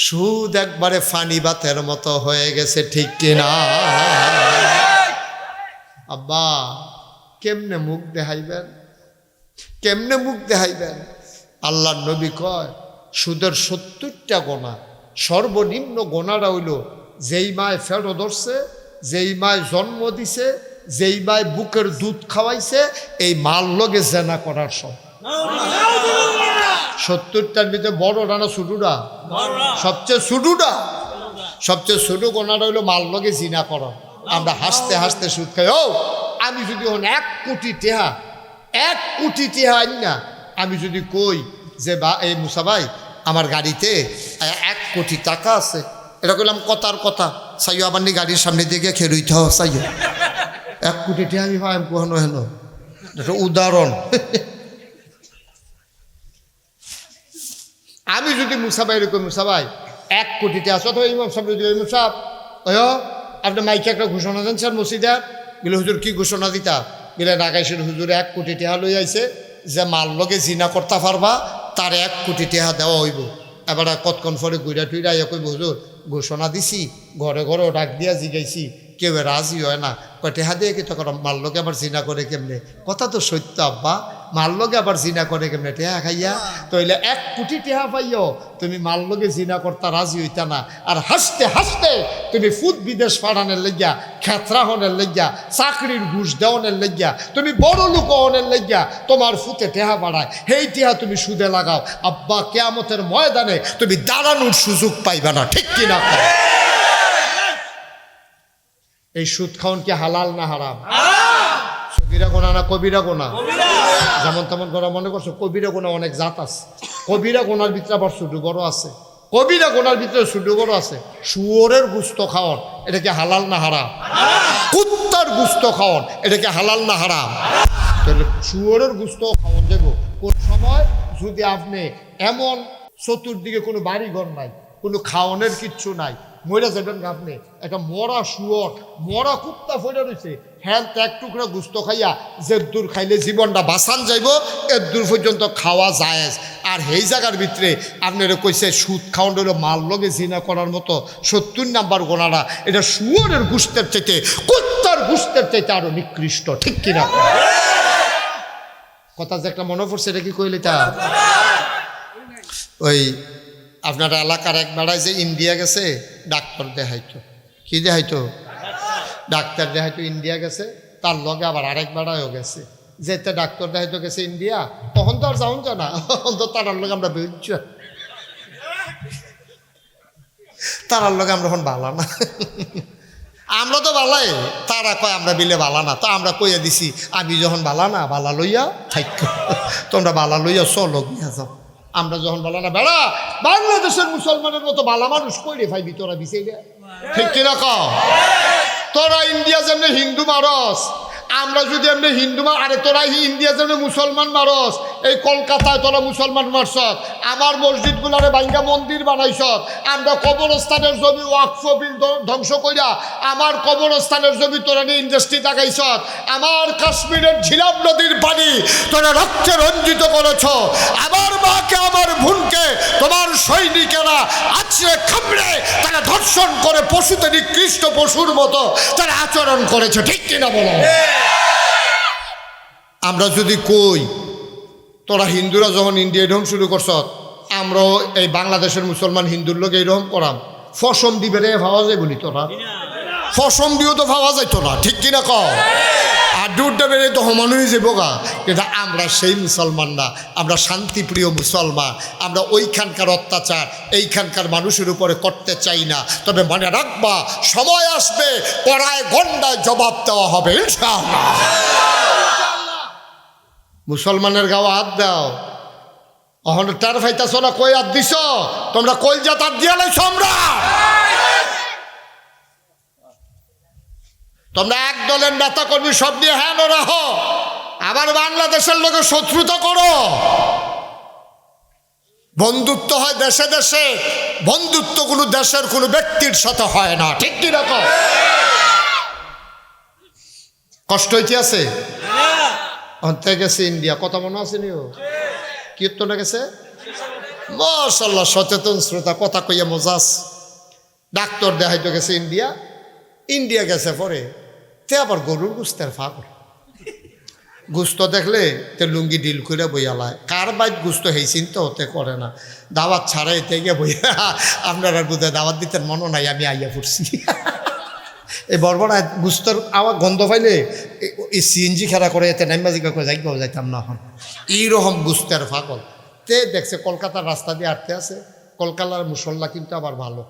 সুদ একবারে ফানি বাতের মতো হয়ে গেছে, ঠিক কিনা? আব্বা কেমনে মুখ দেখাইবেন, কেমনে মুখ দেখাইবেন? আল্লাহ নবী কয় সুদের 70টা গোনা, সর্বনিম্ন গোনাটা হইল যেই মায় ফেরো ধরছে, যেই মায় জন্ম দিছে, যেই মায় বুকের দুধ খাওয়াইছে, এই মার লগে জেনা করার সব। 70টার ভিতরে বড়টা না ছোটটা? সবচেয়ে ছোটটা, সবচেয়ে ছোট গোনাটা হইলো মার লগে জিনা করা। আমরা হাসতে হাসতে সুদ খাই। ও আমি যদি 1 কোটি টেহা, 1 কোটি টেহা আইন না, আমি যদি কই যে বা এই মুসা ভাই আমার গাড়িতে 1 কোটি টাকা আছে, এটা কইলাম কথার কথা, চাইও আবার নি গাড়ির সামনে দিয়ে গিয়ে খেরুইতে হবে, চাইও 1 কোটি টেহা আমি ভাই কখনো হেন, এটা উদাহরণ। আমি যদি মুসাভাই এরকম মুসাভাই 1 কোটি টাকা আছে, অথবা ইমাম সাহেব যদি ইমাম সাহেব আপনি মাইকে একটা ঘোষণা দেন স্যার মসজিদে, বলে হুজুর কি ঘোষণা দিতা? বলে নাগাইশের হুজুর 1 কোটি টাকা লই আইছে, যে মাল লগে জিনা করতে পারবা তার 1 কোটি টাকা দেওয়া হইব। এবার কতক্ষণ পরে গুইরা টুইরা ইয়া কইব হুজুর ঘোষণা দিছি, ঘরে ঘরে ডাক দিয়া জিগাইছি, কেউ রাজি হয় না, কয় টেহা দিয়ে কি তখন মাল লগে আবার জিনা করে কেমনে? কথা তো সত্য আব্বা, মাল লগে আবার জিনা করে কেমনে? টেহা খাইয়া তইলে 1 কোটি টেহা পাইও, তুমি মাল লগে জিনা করতা রাজি হইতা না। আর হাসতে হাসতে তুমি ফুট বিদেশ পাঠানোর লেগিয়া, খেতরা হনের লেগিয়া, চাকরির ঘুষ দেওয়ানের লেগিয়া, তুমি বড় লোক হনের লেগিয়া তোমার ফুটে টেহা বাড়ায়, সেই টেহা তুমি সুদে লাগাও। আব্বা কিয়ামতের ময়দানে তুমি দাঁড়ানোর সুযোগ পাইবা না, ঠিক কিনা? এই সুদ খাওয়ান কি হালাল না হারাম? সগীরা গোনা না কবিরা গোনা? যেমন তেমন গোনা মনে করছো? কবিরা গোনা অনেক জাত আছে, কবিরা গোনার ভিতরে আবার ছোট বড় আছে, কবিরা গোনার ভিতরে ছোট বড় আছে। শুয়োরের গুস্ত খাওয়ান এটা কি হালাল না হারাম? কুত্তার গুস্ত খাওয়ান এটা কি হালাল না হারাম? তাহলে শুয়োরের গুস্ত খাওয়ান দেবো কোন সময়? যদি আপনি এমন চতুর্দিকে কোনো বাড়ি ঘর নাই, কোনো খাওয়ানোর কিচ্ছু নাই, মরা যাবেন আপনি, একটা মরা শুয়োর, মরা কুত্তা ফেলে রয়েছে, হ্যাঁ 1 টুকরা গুস্ত খাইয়া যে দূর খাইলে জীবনটা বাঁচান যাইব, এর দূর পর্যন্ত খাওয়া যায়। আর এই জায়গার ভিতরে আপনারা কইছে সুদ খাওয়ান হলো মাল লগে জিনা করার মতো 70 নাম্বার গোনাটা, এটা শুয়োরের গুস্তের চাইতে, কুত্তার গুস্তের চাইতে আরো নিকৃষ্ট, ঠিক কিনা? কথা যে একটা মনে পড়ছে, এটা কি কইলে তা? ওই আপনার এলাকার এক বেড়ায় যে ইন্ডিয়া গেছে ডাক্তার দেখাইতো, কি দেখাইতো? ডাক্তার দেখাইতো, ইন্ডিয়া গেছে, তার লগে আবার আরেক বেড়ায়ও গেছে, যেতে ডাক্তার দেখাইতো গেছে ইন্ডিয়া, তখন তো আর যাওন যা না, তখন তো তারার লগে আমরা বেরোচ্ছ, তারার লগে আমরা এখন বালা না, আমরা তো বালাই, তারা কয় আমরা বিলে বালা না, তো আমরা কইয়া দিছি আমি যখন বালা না, বালা লইয়া থাক, তোমরা বালা লইয়া চলো গিয়া যাও। আমরা যখন বলা না বেড়া বাংলাদেশের মুসলমানের মতো বালা মানুষ কইরে ভাইবি তোরা বিছে, ঠিক কিনা? তোরা ইন্ডিয়া যেমনি হিন্দু মারস, আমরা যদি এমনি হিন্দু আরে তোরা ইন্ডিয়া যেন মুসলমান মারস, এই কলকাতায় তোরা মুসলমান মারস, আমার মসজিদগুলারে ভাঙ্গা মন্দির বানাইছ, আমরা কবরস্থানের জমি ওয়াকফ বিল ধ্বংস কইরা আমার কবরস্থানের জমি তোরা নিয়ে ইন্ডাস্ট্রি লাগাইছ, আমার কাশ্মীরের ঝিলাম নদীর পানি তোরা রক্তে রঞ্জিত করেছ, আমার মাকে আমার বোনকে তোমার সৈনিকেরা আছড়ে খামড়ে তারা ধর্ষণ করে পশুতে নিকৃষ্ট পশুর মতো তারা আচরণ করেছে, ঠিক কিনা বলো? আমরা যদি কই তোরা হিন্দুরা যখন ইন্ডিয়া এরকম শুরু করছ, আমরাও এই বাংলাদেশের মুসলমান হিন্দুর লোক এইরকম করাম, ফসম দিবে রে ভাবা যায় বলি, তোরা ফসম দিয়েও তো ভাবা যায় তোরা, ঠিক কিনা ক? আর দুধটা বেড়ে তো সমান হয়ে যাবো গা, কিন্তু আমরা সেই মুসলমান না, আমরা শান্তিপ্রিয় মুসলমান, আমরা ওইখানকার অত্যাচার এইখানকার মানুষের উপরে করতে চাই না। তবে মনে রাখবা, সময় আসবে কড়ায় গন্ডায় জবাব দেওয়া হবে ইনশাআল্লাহ। মুসলমানের গাওয়া হাত দাও, অহন টার ফাইতাছ না, কই হাত দিছ তোমরা? কই যা তার দিয়া লাইছ, আমরা তোমরা এক দলের নেতা কর্মী সব নিয়ে হ্যাঁ রাখো, আবার বাংলাদেশের লোকের শত্রুতা করো। বন্ধুত্ব হয় দেশে দেশে, বন্ধুত্ব কোনো দেশের কোনো ব্যক্তির সাথে হয় না, ঠিক কি রকম? কষ্ট হইতে আছে অন্তে গেছে ইন্ডিয়া, কথা মনে আছে নিও কীর্তনে গেছে, মাশাআল্লাহ সচেতন শ্রোতা, কথা কইয়া মজাস। ডাক্তার দেখাইতে গেছে ইন্ডিয়া, ইন্ডিয়া গেছে পরে তে আবার গরুর গুস্তের ফাঁক, গুস্ত দেখলে তে লুঙ্গি ডিল করে বইয়ালায়, কার বাইত গুস্ত হেই চিন্তা হতে করে না, দাওয়াত ছাড়াই থেকে বইয়া আপনারা বুধে দাওয়াত দিতেন মনে নাই, আমি আইয়া পড়ছি। এই বর্বনায় গুস্তর আওয়াজ গন্ধ পাইলে এই সিএনজি খেলা করে এতে নাইমাজিকা করে যাইগাও যাইতাম না, হন এইরকম গুস্তের ফাঁকল। তে দেখছে কলকাতার রাস্তা দিয়ে আটতে আছে, কলকাতার মুসল্লা কিন্তু আবার ভালো,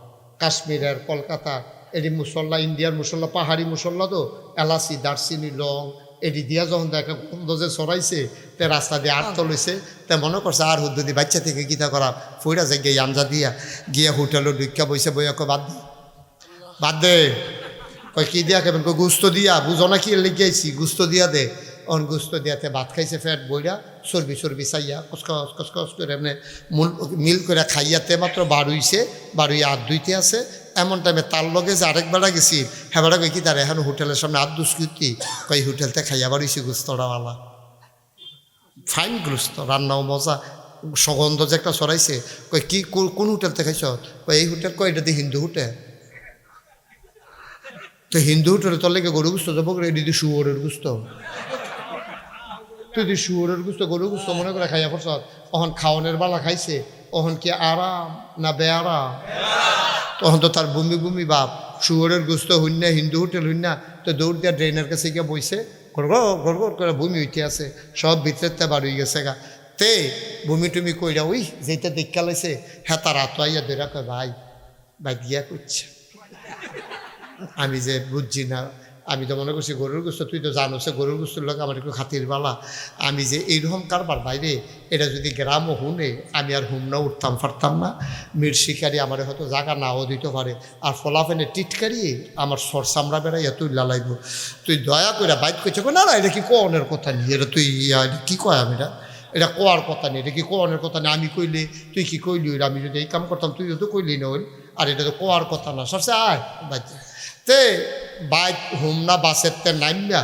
কাশ্মীরের কলকাতা এটি মুসল্লা, ইন্ডিয়ার মুসল্লা পাহাড়ি মুসল্লা তো, এলাচি দারচিনি লং এটি দিয়া যখন দেখে গন্ধ যে ছড়াইছে, তে রাস্তা দিয়ে আট তলেছে, তে মনে করছে আর হুদ্দি বাচ্চা থেকে গীতা করা ফইরা যায় গিয়ে আমজা দিয়া গিয়া হোটেলে ঢুকা বইছে, বইয়া কয় বাদ দে বাদ দে, কয় কি দিয়া খাবেন, কয় গুস্ত দিয়া, বুঝো না কি লেগে আইছি, গুস্ত দিয়া দে। অন গুস্ত দিয়াতে ভাত খাইছে, ফ্যাট বইরা চর্বি চর্বি চাইয়া কসকস কসকস করে এমনি মিল করে খাইয়াতে মাত্র বাড়ুইছে, বাড়ুইয়া হাত ধুইতে আছে। এমন টাইমে তার লগে যে আরেক বেড়া গেছি, হ্যাঁ বেড়া কই কি তার এখন হোটেলের সামনে হাত দুষ্কৃতি, কই হোটেলতে খাইয়া বাড়ুইছি গুস্তটাওয়ালা, ফাইন গুস্ত, রান্নাও মজা, সুগন্ধ যে একটা ছড়াইছে। কই কি কোন হোটেলতে খাইছ? কই এই হোটেল, কই এটা দিয়ে হিন্দু হোটেল। তো হিন্দু হোটেলে তোর লেগে গরু গুস্ত যাবো, এটি দিয়ে শুয়োরের গুস্ত, তুই তুই শুয়োরের গুস্ত গরু গুস্ত মনে করে খাইয়া পড়ছ। অহন খাওয়ানোর বেলা খাইছে, অহন কি আরাম না বেআরাম? তখন তো তার বমি বমি বাপ, শুয়োরের গুস্ত হইন না, হিন্দু হোটেল হইন না, তো দৌড় দিয়া ড্রেনের কাছে গিয়ে বইছে, গড়গড় করে বমি হইতে আছে, সব ভিতরে বার হয়ে গেছে গা। তে বমি টুমি কইরা ওই যেটা দেখা লাইছে, হ্যাঁ তার হাত আইয়া ধরা কয় ভাই ভাই দিয়া করছে। আমি যে বুঝছি না, আমি তো মনে করছি গরুর গুস্ত, তুই তো জানো সে গরুর গুস্তর লোক আমার একটু খাতির বালা, আমি যে এইরকম কারবার বাইরে, এটা যদি গ্রামও হুনে আমি আর হুম না উঠতাম পারতাম না। মির শিকারি আমার হয়তো জায়গা নাও দিতে পারে, আর ফলাফেনে টিটকারি আমার সর চামড়া বেড়াইয়া তুই লালাইব। তুই দয়া করে বাইক করছে, না না এটা কি কোনের কথা নেই, এটা তুই কি কয়, আমি এটা কোয়ার কথা নেই, এটা কি কোনের কথা নেই, আমি কইলে তুই কি কইলি, আমি যদি এই কাম করতাম তুইও তো কইলি না, আর এটা তো কোয়ার কথা না, সরছে আয় বাইতে তে বাইক হুম না বাসের তে নাইমা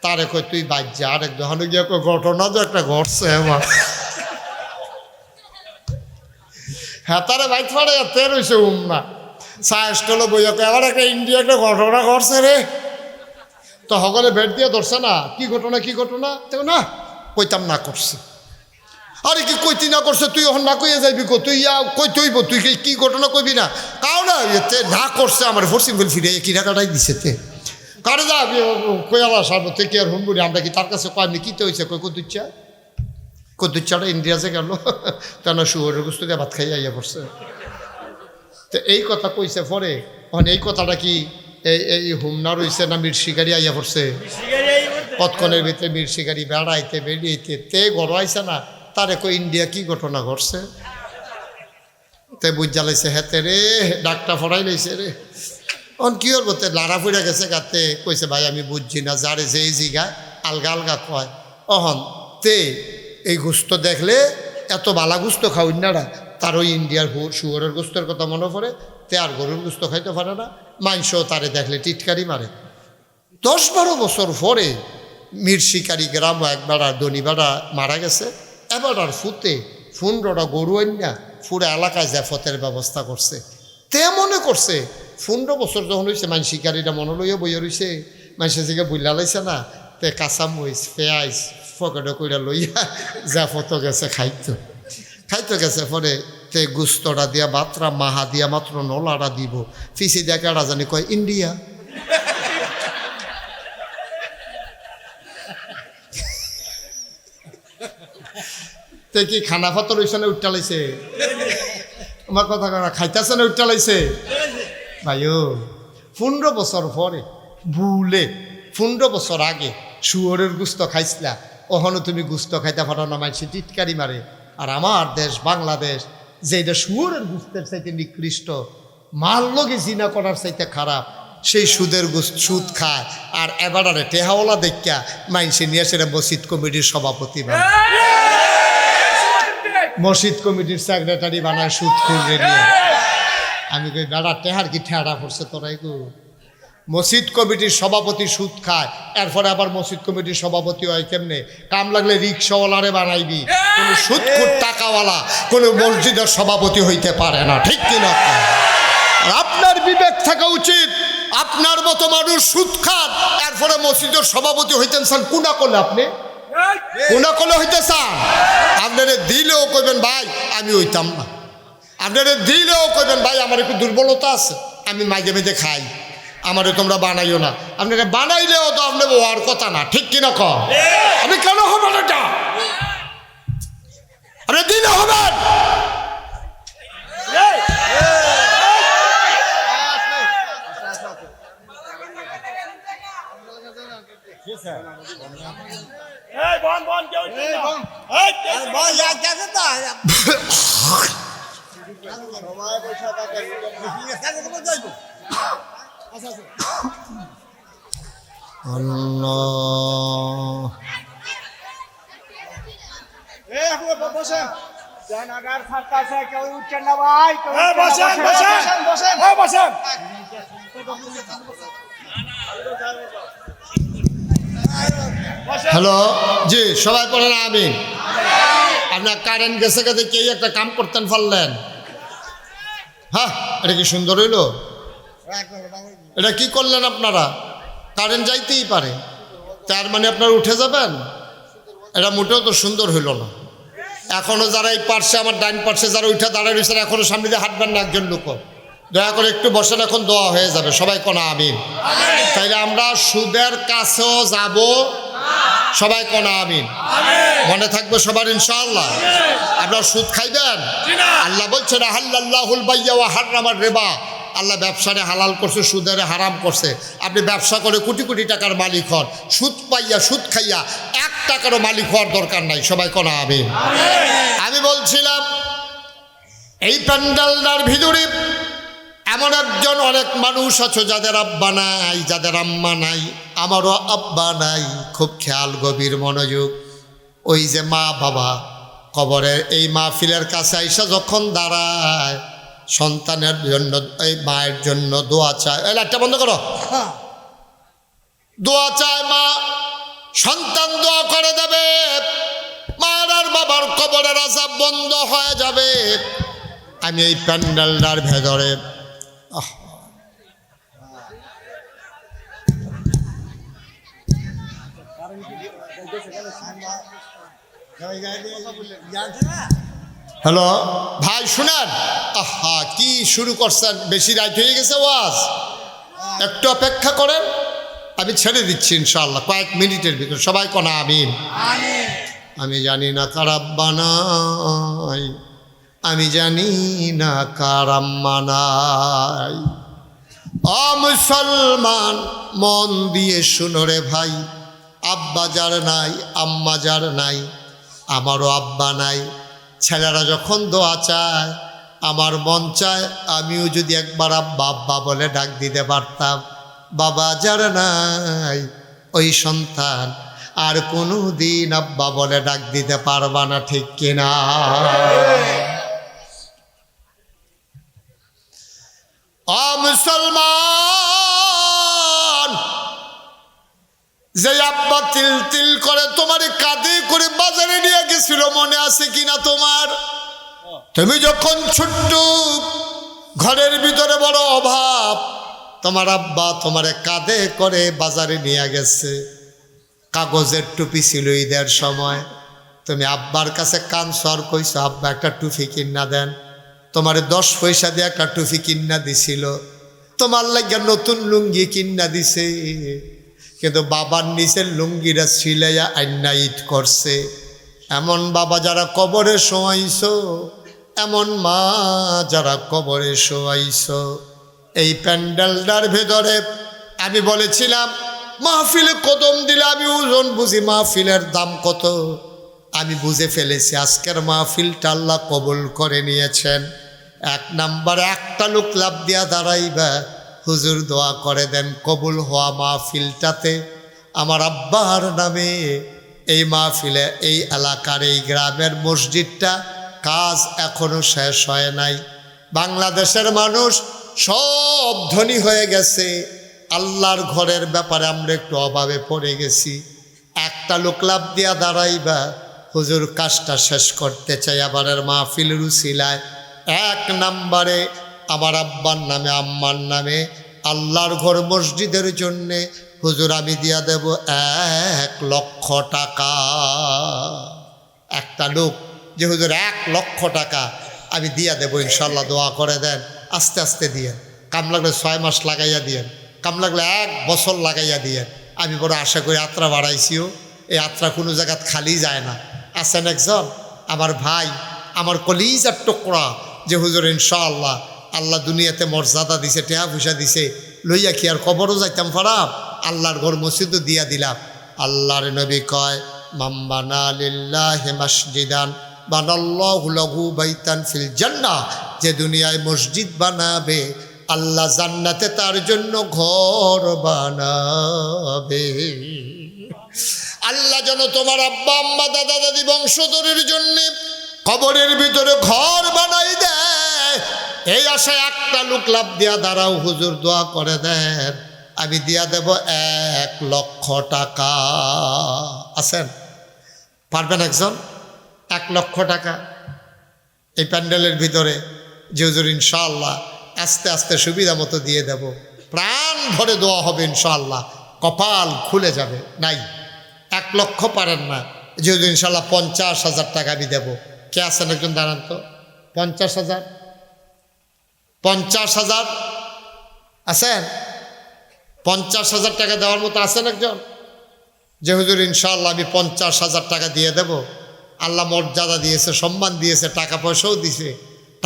তারে কই তুই বাইক যা, আরেক দোকানে গিয়ে ঘটনা যে একটা ঘটছে আমার, হ্যাঁ তারে বাইক ফাড়ে তে রয়েছে হুম না চা স্টলে বইয়া কয় আবার একটা ইন্ডিয়া একটা ঘটনা ঘটছে রে। তো সকলে ভেট দিয়ে ধরছে না, কি ঘটনা কি ঘটনা, তো না কইতাম না করছে। আরে কি কইতি না করছে, তুই এখন না কইয়া যাইবি, তুই কই তুইব, তুই কি ঘটনা কইবি না, কাও না এতে না করছে আমার ফরসিম বল ফিরে কি টাকাটাই দিছে তে কারে যা কয়ালা সার্ব থেকে আর হুমবুড়ি, আমরা কি তার কাছে কয়নি কিতে হয়েছে, কই কদুচ্চাটা ইন্ডিয়াতে গেল, কেন শুয়োরের গুস্ত দিয়ে ভাত খাইয়া আইয়া পড়ছে। তো এই কথা কইছে পরে, এখন এই কথাটা কি এই হুমনা রইছে না মির শিকারি আইয়া পড়ছে, কতক্ষণের ভিতরে মির শিকারি বেড়াইতে বেরিয়েতে তে গড়াইছে না, তারে কই ইন্ডিয়া কি ঘটনা ঘটছে, তে বুঝ জ্বালাইছে হেতে রে ডাকটা ফড়াই লাইছে রে, কি ওর বলতে লাড়া ফুড়ে গেছে গাতে কইছে ভাই আমি বুঝছি না যারে যেই জিগায় আলগা আলগা কয় অহন তে এই গোস্ত দেখলে এত বালা গোস্ত খাওয়াই না তার ওই ইন্ডিয়ার শুয়োরের গোস্তের কথা মনে পড়ে তে আর গরুর গোস্ত খাইতে পারে না মাংসও তারে দেখলে টিটকারি মারে 10-12 বছর পরে মীর শিকারি গ্রাম একবার আর ধনী বেড়া মারা গেছে এবার আর ফুতে 15টা গরু আইনা পুরো এলাকায় জাফতের ব্যবস্থা করছে তে মনে করছে 15 বছর যখন হয়েছে মান শিকারিটা মনে লইয়া বইয়া রয়েছে মানুষের থেকে বুঝলা লাইছে না তে কাঁচামরিচ পেঁয়াজ পকেটে কইরা লইয়া জাফত গেছে খাইতে গেছে পরে তে গুস্তটা দিয়া বাতরা মাহা দিয়া মাত্র নলাটা দিব ফিসি দিয়া কেডা জানি কয় ইন্ডিয়া তে কি খানা ফাতর হইছে না উঠটা লাইছে আমার কথা কনা খাইতেছে না উঠটা লাইছে ভাইও 15 বছর পরে ভুলে 15 বছর আগে শুয়োরের গুস্ত খাইছিলা ওখানে তুমি গুস্ত খাইতে পারো না মানুষ টিটকারি মারে আর আমার দেশ বাংলাদেশ যেটা শুয়োরের গুস্তের চাইতে নিকৃষ্ট মাল লগে জিনা করার চাইতে খারাপ সেই সুদ খায় আর এবারে টেহাওয়ালা দেখা মাইনসে নিয়ে সেটা মসজিদ কমিটির সভাপতি বানায় মসজিদ কমিটির সেক্রেটারি বানায় সুদ খুঁজে নিয়ে আমি কই বেড়া টেহার কি ঠেড়া পড়ছে তোরাই গো মসজিদ কমিটির সভাপতি সুদ খায় এরপরে আবার মসজিদ কমিটির সভাপতি হয় কেমনে কাম লাগলে রিক্সাওয়ালারে বানাইবি কোনো সুদখোর টাকাওয়ালা কোনো মসজিদের সভাপতি হইতে পারে না ঠিক কিনা আর আপনার বিবেক থাকা উচিত আপনার মতো মানুষ সুদ খান এরপরে মসজিদের সভাপতি হইতেন চান কোনা করলে আপনি কোনা করলে হইতে চান আপনারা দিলেও কইবেন ভাই আমি হইতাম না আপনারা দিলেও কইবেন ভাই আমার একটু দুর্বলতা আছে আমি মাঝে মাঝে খাই আমারে তোমরা বানাইও না আপনারা বানাইলেও তো আপনার হওয়ার কথা না ঠিক কিনা কম আমি কেন হবো না এটা আপনি দিলে হবেন হ্যালো জি সবাই পড়েন আমি আপনার কারেন্ট গেছে গেছে কেউ একটা কাম করতেন পারলেন হ্যাঁ এটা কি সুন্দর হইল এটা কি করলেন আপনারা কারেন্ট যাইতেই পারে তার মানে আপনারা উঠে যাবেন এটা মোটেও তো সুন্দর হইল না এখনো যারা এই পার্শ্বে আমার ডাইন পার্শ্বে যারা উঠে দাঁড়ায় রয়েছেন এখনো সামনে দিয়ে হাঁটবেন না একজন লোক দয়া করে একটু বসেন এখন দোয়া হয়ে যাবে সবাই কোনা আমিন তাইলে আমরা সুদের কাছেও যাব সবাই কোনা আমিন মনে থাকবে সবার ইনশাআল্লাহ আপনারা সুদ খাইবেন আল্লাহ বলছেন আহাল্লাল্লাহুল বাইয়া ওয়া হারামার রিবা আল্লাহ ব্যবসারে হালাল করছে সুদের হারাম করছে আপনি ব্যবসা করে কোটি কোটি টাকার মালিক হন সুদ পাইয়া সুদ খাইয়া 1 টাকারও মালিক হওয়ার দরকার নাই সবাই কোনা আমিন আমি বলছিলাম এই প্যান্ডেলটার ভিতরে এমন একজন অনেক মানুষ আছে যাদের আব্বা নাই যাদের আম্মা নাই আমারও আব্বা নাই খুব খেয়াল গভীর মনোযোগ ওই যে মা বাবা কবরের এই মাহফিলের কাছে আইসা যখন দাঁড়ায় সন্তানের জন্য এই মায়ের জন্য দোয়া চায় এই লাইটটা বন্ধ করো দোয়া চায় মা সন্তান দোয়া করে দেবে মার আর বাবার কবরের আযাব বন্ধ হয়ে যাবে আমি এই প্যান্ডেলটার ভেতরে হ্যালো ভাই শুনেন আহা কি শুরু করছেন বেশি রাত হয়ে গেছে ওয়াজ একটু অপেক্ষা করেন আমি ছেড়ে দিচ্ছি ইনশাআল্লাহ কয়েক মিনিটের ভিতরে সবাই কোনা আমিন আমি জানি না কার আব্বা নাই আমি জানি না কার আম্মা নাই ও মুসলমান মন দিয়ে শুনো রে ভাই আব্বা যার নাই আম্মা যার নাই আমারও আব্বা নাই ছেলেরা যখন দোয়া চায় আমার মন চায় আমিও যদি একবার আব্বা আব্বা বলে ডাক দিতে পারতাম। বাবা যার নাই ওই সন্তান আর কোনো দিন আব্বা বলে ডাক দিতে পারবা না, ঠিক কিনা? মুসলমান, যে আব্বা তিল তিল করে তোমার কাঁধে করে বাজারে নিয়ে গেছিল, মনে আছে কিনা তোমার? তুমি যখন ছোট্ট, ঘরের ভিতরে বড় অভাব, তোমার আব্বা তোমারে কাঁধে করে বাজারে নিয়ে গেছে। কাগজের টুপি ছিল ঈদের সময়, তুমি আব্বার কাছে কান সর কইছো, আব্বা একটা টুপি কিনা দেন। তোমারে 10 পয়সা দিয়ে একটা টুপি কিনা দিছিল, তোমার লাগে নতুন লুঙ্গি কিনা দিছে। কিন্তু বাবার নিচের লুঙ্গিরা সিলাইয়া আইনা ঈদ করছে। এমন বাবা যারা কবরে শোয়াইছো, এমন মা যারা কবরে শোয়াইছো। এই প্যান্ডেলটার ভেতরে আমি বলেছিলাম মাহফিলে কদম দিলে আমি ওজন বুঝি মাহফিলের দাম কত। আমি বুঝে ফেলেছি আজকের মাহফিলটা আল্লাহ কবুল করে নিয়েছেন। 1 নম্বরে একটা লোক লাভ দিয়া দাঁড়াইবা, হুজুর দোয়া করে দেন কবুল হওয়া মাহফিলটাতে আমার আব্বার নামে এই মাহফিলে এই এলাকার এই গ্রামের মসজিদটা কাজ এখনো শেষ হয় নাই। বাংলাদেশের মানুষ সব ধনী হয়ে গেছে, আল্লাহর ঘরের ব্যাপারে আমরা একটু অভাবে পড়ে গেছি। একটা লোক লাভ দিয়া দাঁড়াইবা, হুজুর কাজটা শেষ করতে চাই আবারের মাহফিলের উসিলায়। 1 নম্বরে আমার আব্বার নামে আম্মার নামে আল্লাহর ঘর মসজিদের জন্যে হুজুর আমি দিয়া দেব 1 লক্ষ টাকা। একটা লোক যে হুজুর 1 লক্ষ টাকা আমি দিয়া দেবো ইনশাল্লাহ, দোয়া করে দেন। আস্তে আস্তে দিয়েন, কাম লাগলে 6 মাস লাগাইয়া দিয়েন, কাম লাগলে 1 বছর লাগাইয়া দিয়েন। আমি বড় আশা করি যাত্রা বাড়াইছিও, এই যাত্রা কোনো জায়গায় খালি যায় না। আছেন একজন আমার ভাই, আমার কলিজার টুকরা, যে হুজুর ইনশাআল্লাহ আল্লাহ দুনিয়াতে মর্যাদা দিছে, টেহা পয়সা দিছে, লইয়া কি আর কবরও যাইতাম পারাম, আল্লাহর ঘর মসজিদও দিয়া দিলাম। আল্লাহর নবী কয় মাম্বানা লিল্লাহি মাসজিদান বানাল্লাহু লাহু বাইতান ফিল জান্নাহ, যে দুনিয়ায় মসজিদ বানাবে আল্লাহ জান্নাতে তার জন্য ঘর বানাবে। আল্লাহ যেন তোমার আব্বা আম্মা দাদা দাদি বংশধরের জন্য কবরের ভিতরে ঘর বানাই দেয়, এই আশায় একটা লোক লাভ দিয়া দাঁড়াও, হুজুর দোয়া করে দেন আমি দিয়া দেব 1 লক্ষ টাকা। আছেন পারবেন একজন? 1 লক্ষ টাকা এই প্যান্ডেলের ভিতরে যে হুজুর ইনশাআল্লাহ আস্তে আস্তে সুবিধা মতো দিয়ে দেব, প্রাণ ভরে দোয়া হবে ইনশাআল্লাহ, কপাল খুলে যাবে। নাই 1 লক্ষ পারেন না, যে হুজুর ইনশাআল্লাহ 50,000 টাকা আমি দেবো। কে আছেন একজন দাঁড়ান তো? 50,000 50,000 আছেন? 50,000 টাকা দেওয়ার মতো আছেন একজন? যে হুজুর ইনশাআল্লাহ আমি 50,000 টাকা দিয়ে দেব। আল্লাহ মর্যাদা দিয়েছে, সম্মান দিয়েছে, টাকা পয়সাও দিয়েছে।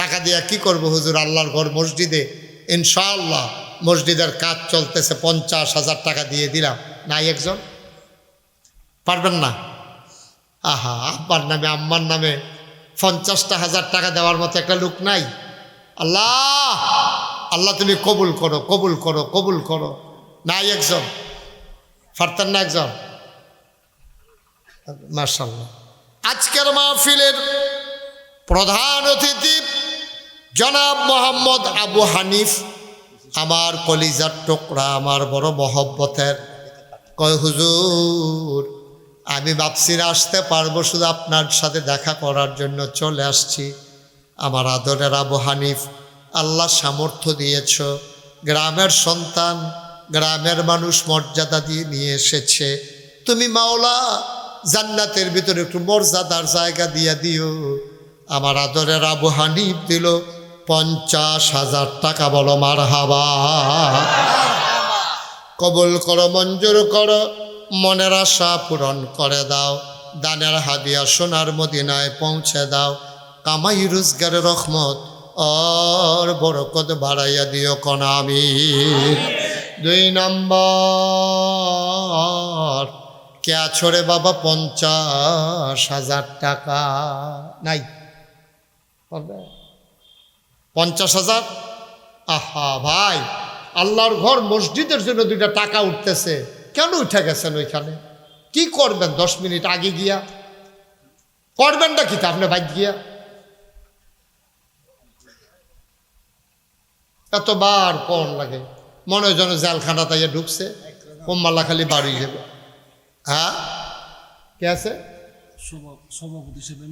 টাকা দিয়ে কি করব হুজুর? আল্লাহর ঘর মসজিদে ইনশাআল্লাহ মসজিদের কাজ চলতেছে, 50,000 টাকা দিয়ে দিলাম। নাই একজন? পারবেন না? আহা, আব্বার নামে আম্মার নামে 50,000 টাকা দেওয়ার মতো একটা লোক নাই? আল্লাহ আল্লাহ তুমি কবুল করো, কবুল করো, কবুল করো। নাই একজন? পারতেন না একজন? মাশাআল্লাহ। আজকের মাহফিলের প্রধান অতিথি জনাব মোহাম্মদ আবু হানিফ, আমার কলিজার টুকরা, আমার বড় মহব্বতের। কয় হুজুর আমি ভাবছি না আসতে পারবো, শুধু আপনার সাথে দেখা করার জন্য চলে আসছি। আমার আদরের আবু হানিফ, আল্লাহ সামর্থ্য দিয়েছ, গ্রামের সন্তান, গ্রামের মানুষ মর্যাদা দিয়ে নিয়ে এসেছে। তুমি মাওলা জান্নাতের ভিতরে একটু মর্যাদার জায়গা দিয়ে দিও। আমার আদরের আবু হানিফ দিল 50,000 টাকা। বলো মারহাবা। কবুল করো, মঞ্জুর করো, মনের আশা পূরণ করে দাও, দানের হাদিয়া সোনার মদিনায় পৌঁছে দাও, কামাই রোজগারের রহমত আর বরকত বাড়াইয়া দিও কোন আমিন। 2 নম্বর, কে ছড়ে বাবা 50,000 টাকা? নাই? 50,000। আহা ভাই, আল্লাহর ঘর মসজিদের জন্য 2টা টাকা উঠতেছে, কেন উঠে গেছেন ওইখানে? কি করবেন 10 মিনিট আগে গিয়া? করবেনটা কি তা আপনি বাইক গিয়া? এতবার কোন লাগে, মনে হয় যেন জেলখানা তাইয়া ঢুকছে, কম্মাল্লা খালি বাড়ি যাবে। হ্যাঁ, কে আছে সভাপতি হিসেবে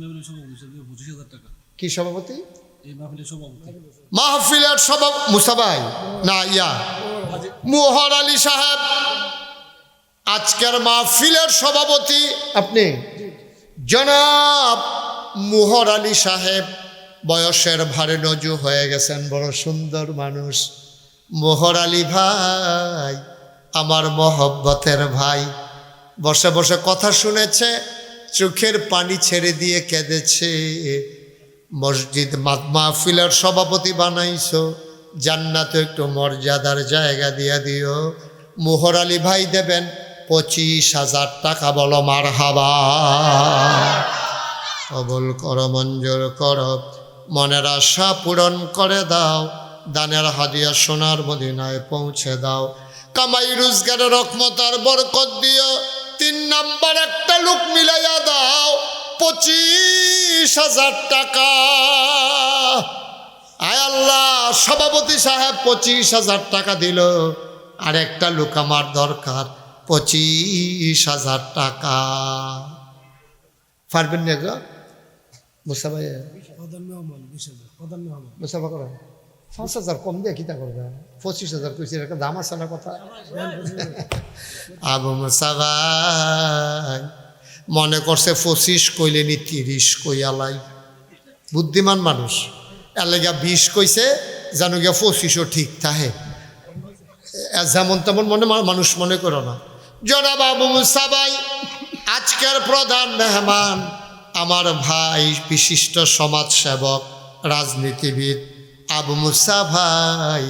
25,000 টাকা। কি সভাপতি? এই মাহফিলের সভাপতি, মাহফিলের সভাপতি মুসাভাই না মোহর আলী সাহেব আজকের মাহফিলের সভাপতি আপনি জনাব মোহর আলী সাহেব। বয়সের ভারে নজু হয়ে গেছেন, বড় সুন্দর মানুষ। মোহর আলী ভাই আমার মহব্বতের ভাই, বসে বসে কথা শুনেছে, চোখের পানি ছেড়ে দিয়ে কেঁদেছে। মসজিদ মাহফিলের সভাপতি বানাইছো, জান্নাতে একটু মর্যাদার জায়গা দিয়ে দিও। মোহর আলী ভাই দেবেন 25,000 টাকা। বলো মারহাবা। কবুল করো, মঞ্জুর করো, মনের আশা পূরণ করে দাও, দানের হাদিয়া সোনার মদিনায় পৌঁছে দাও। কামাই রোজগারের রহমত আর বরকত দিও। 3 নাম্বার একটা লোক মিলাইয়া দাও 25,000 টাকা। আয় আল্লাহ, সভাপতি সাহেব 25,000 টাকা দিল, আর একটা লোক আমার দরকার 25,000 টাকা। পারবেন না গো মুসা ভাই? মুসাফা করা 5,000 কম দিয়ে কিতা করবে? 25,000 কইছি, একটা দাম আছে না কথা। আবু মুসা ভাই মনে করছে 25 কইলে নি 30 কইয়ালাই, বুদ্ধিমান মানুষ। এর লেগা 20 কইছে, জানো গিয়া 25ও ঠিক থাকে। যেমন তেমন মানুষ মনে করো না। জনাব আবু মুসা ভাই আজকের প্রধান মেহমান, আমার ভাই বিশিষ্ট সমাজসেবক রাজনীতিবিদ আবু মুসা ভাই।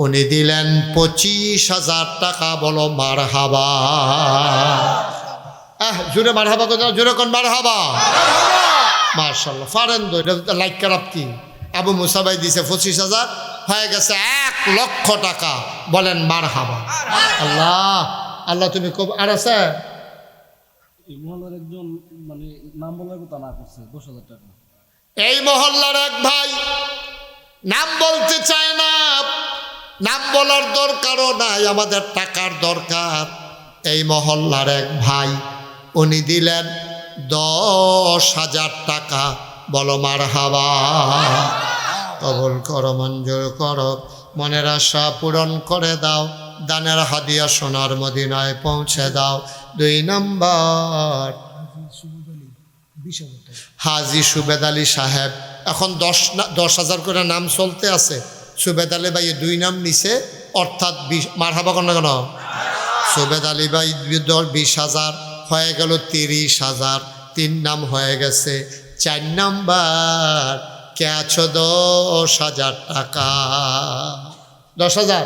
উনি দিলেন 25,000 টাকা। বলো মারহাবা। জোরে মারহাবা কথা, জোরে কোন মারহাবা। মাশাআল্লাহ, ফারেন তো এটা লাইক খারাপ কি? আবু মুসা ভাই দিছে 25,000, হয়ে গেছে 1 লক্ষ টাকা। বলেন মারহাবা। আল্লাহ আল্লাহ, তুমি কব। আর আছে এই মহল্লার একজন মানে নাম বলার কথা না করছে 10,000 টাকা। এই মহল্লার এক ভাই নাম বলতে চায় না, নাম বলার দরকারও নাই, আমাদের টাকার দরকার। এই মহল্লার এক ভাই, উনি দিলেন 10,000 টাকা। বলো মারহাবা। কবুল করো, মঞ্জুর করো, মনের আশা পূরণ করে দাও, দানের হাদিয়া সোনার মদিনায় পৌঁছে দাও। 2 নাম্বার হাজি সুবেদ আলী সাহেব। এখন 10,000 করে নাম চলতে আছে। সুবেদ আলী ভাই 2 নাম নিছে, অর্থাৎ 20। মারহাবা কর না কেন? সুবেদ আলী ভাই 20,000 হয়ে গেল 30,000। 3 নাম হয়ে গেছে। 4 নাম্বার কে আছো 10,000 টাকা। 10,000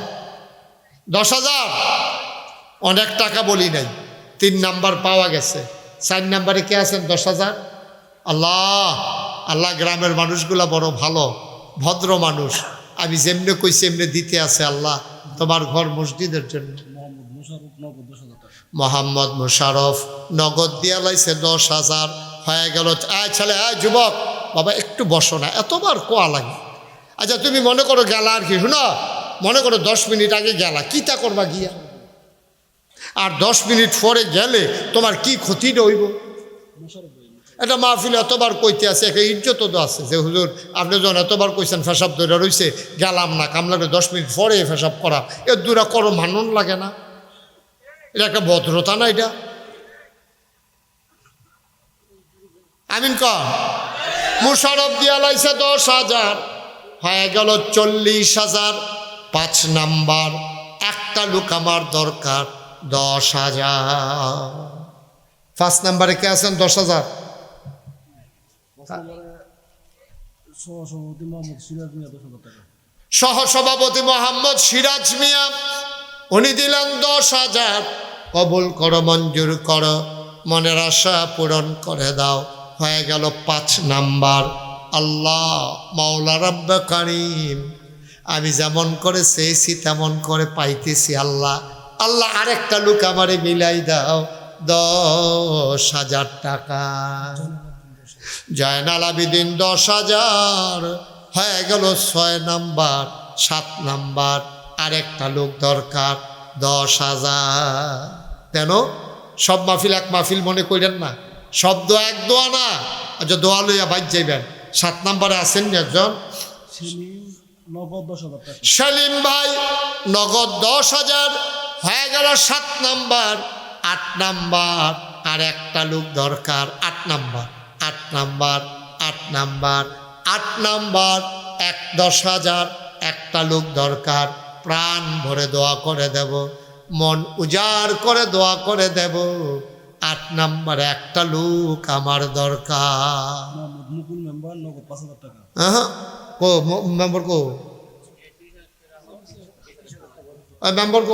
10,000 অনেক টাকা বলি নাই। 3 নাম্বার পাওয়া গেছে। 4 নাম্বারে কে আছেন 10,000? আল্লাহ আল্লাহ, গ্রামের মানুষগুলা বড় ভালো ভদ্র মানুষ। আমি যেমনে কইছি এমনি দিতে আছে। আল্লাহ তোমার ঘর মসজিদের জন্য। মোহাম্মদ মুশারফ নগদ দিয়া লাইছে 10,000 হয়ে গেল। আয় ছেলে, আয় যুবক, বাবা একটু বসো না, এতবার কোয়া লাগে। আচ্ছা তুমি মনে করো গেলা, আর কি শুনো, মনে করো 10 মিনিট আগে গেলা, কিতা করবা গিয়া? আর 10 মিনিট পরে গেলে তোমার কি ক্ষতিটা হইব? এটা মাহফিলে এতবার কইতে আছে, একটা ইজ্জত তো আছে যে হুজুর আপনি যখন এতবার কইছেন ফেসাব ধরে রইছে, গেলাম না, কাম লাগবে 10 মিনিট পরে ফেসাব করা, এর দূরা করো, মানন লাগে না? এটা একটা ভদ্রতা না? এটা আমিন কর। মুশারফ দিয়া লাইছে 10,000 হয়ে গেল 40,000। 5 নাম্বার একটা লোক আমার দরকার 10,000। 5 নাম্বারে কে আছেন 10,000? সহসভাপতি মোহাম্মদ সিরাজ মিয়া 10,000 টাকা। সহসভাপতি মোহাম্মদ সিরাজ মিয়া, উনি দিলেন 10,000। কবুল করো, মঞ্জুর করো, মনের আশা পূরণ করে দাও। হয়ে গেল 5 নাম্বার আল্লাহ মাওলা রব্বে কারিম, আমি যেমন করে চেয়েছি তেমন করে পাইতেছি আল্লাহ। আল্লাহ আরেকটা লোক আমারে মিলাই দাও 10,000 টাকা। জয়নাল আবেদিন 10,000 হয়ে গেল 6 নাম্বার। 7 নাম্বার আরেকটা লোক দরকার 10,000। কেন সব মাহফিল এক মাহফিল মনে করেন না, সব দোয়া এক দোয়া না। আচ্ছা দোয়া লইয়া বাইর যাইবেন। 7 নাম্বারে আছেন একজন সেলিম নগদ 10,000 টাকা। সেলিম ভাই নগদ 10,000 হয়ে গেল 7 নাম্বার। 8 নাম্বার আর একটা লোক দরকার। 8 নাম্বার 8 নাম্বার 8 নাম্বার 8 নাম্বার 10,000 একটা লোক দরকার। প্রাণ ভরে দোয়া করে দেব, মন উজাড় করে দোয়া করে দেব। 8 নাম্বারে একটা লোক আমার দরকার। মোহাম্মদ মুকুল মেম্বার নগদ 5,000 টাকা। হ্যাঁ কো মেম্বার কো মেম্বার কো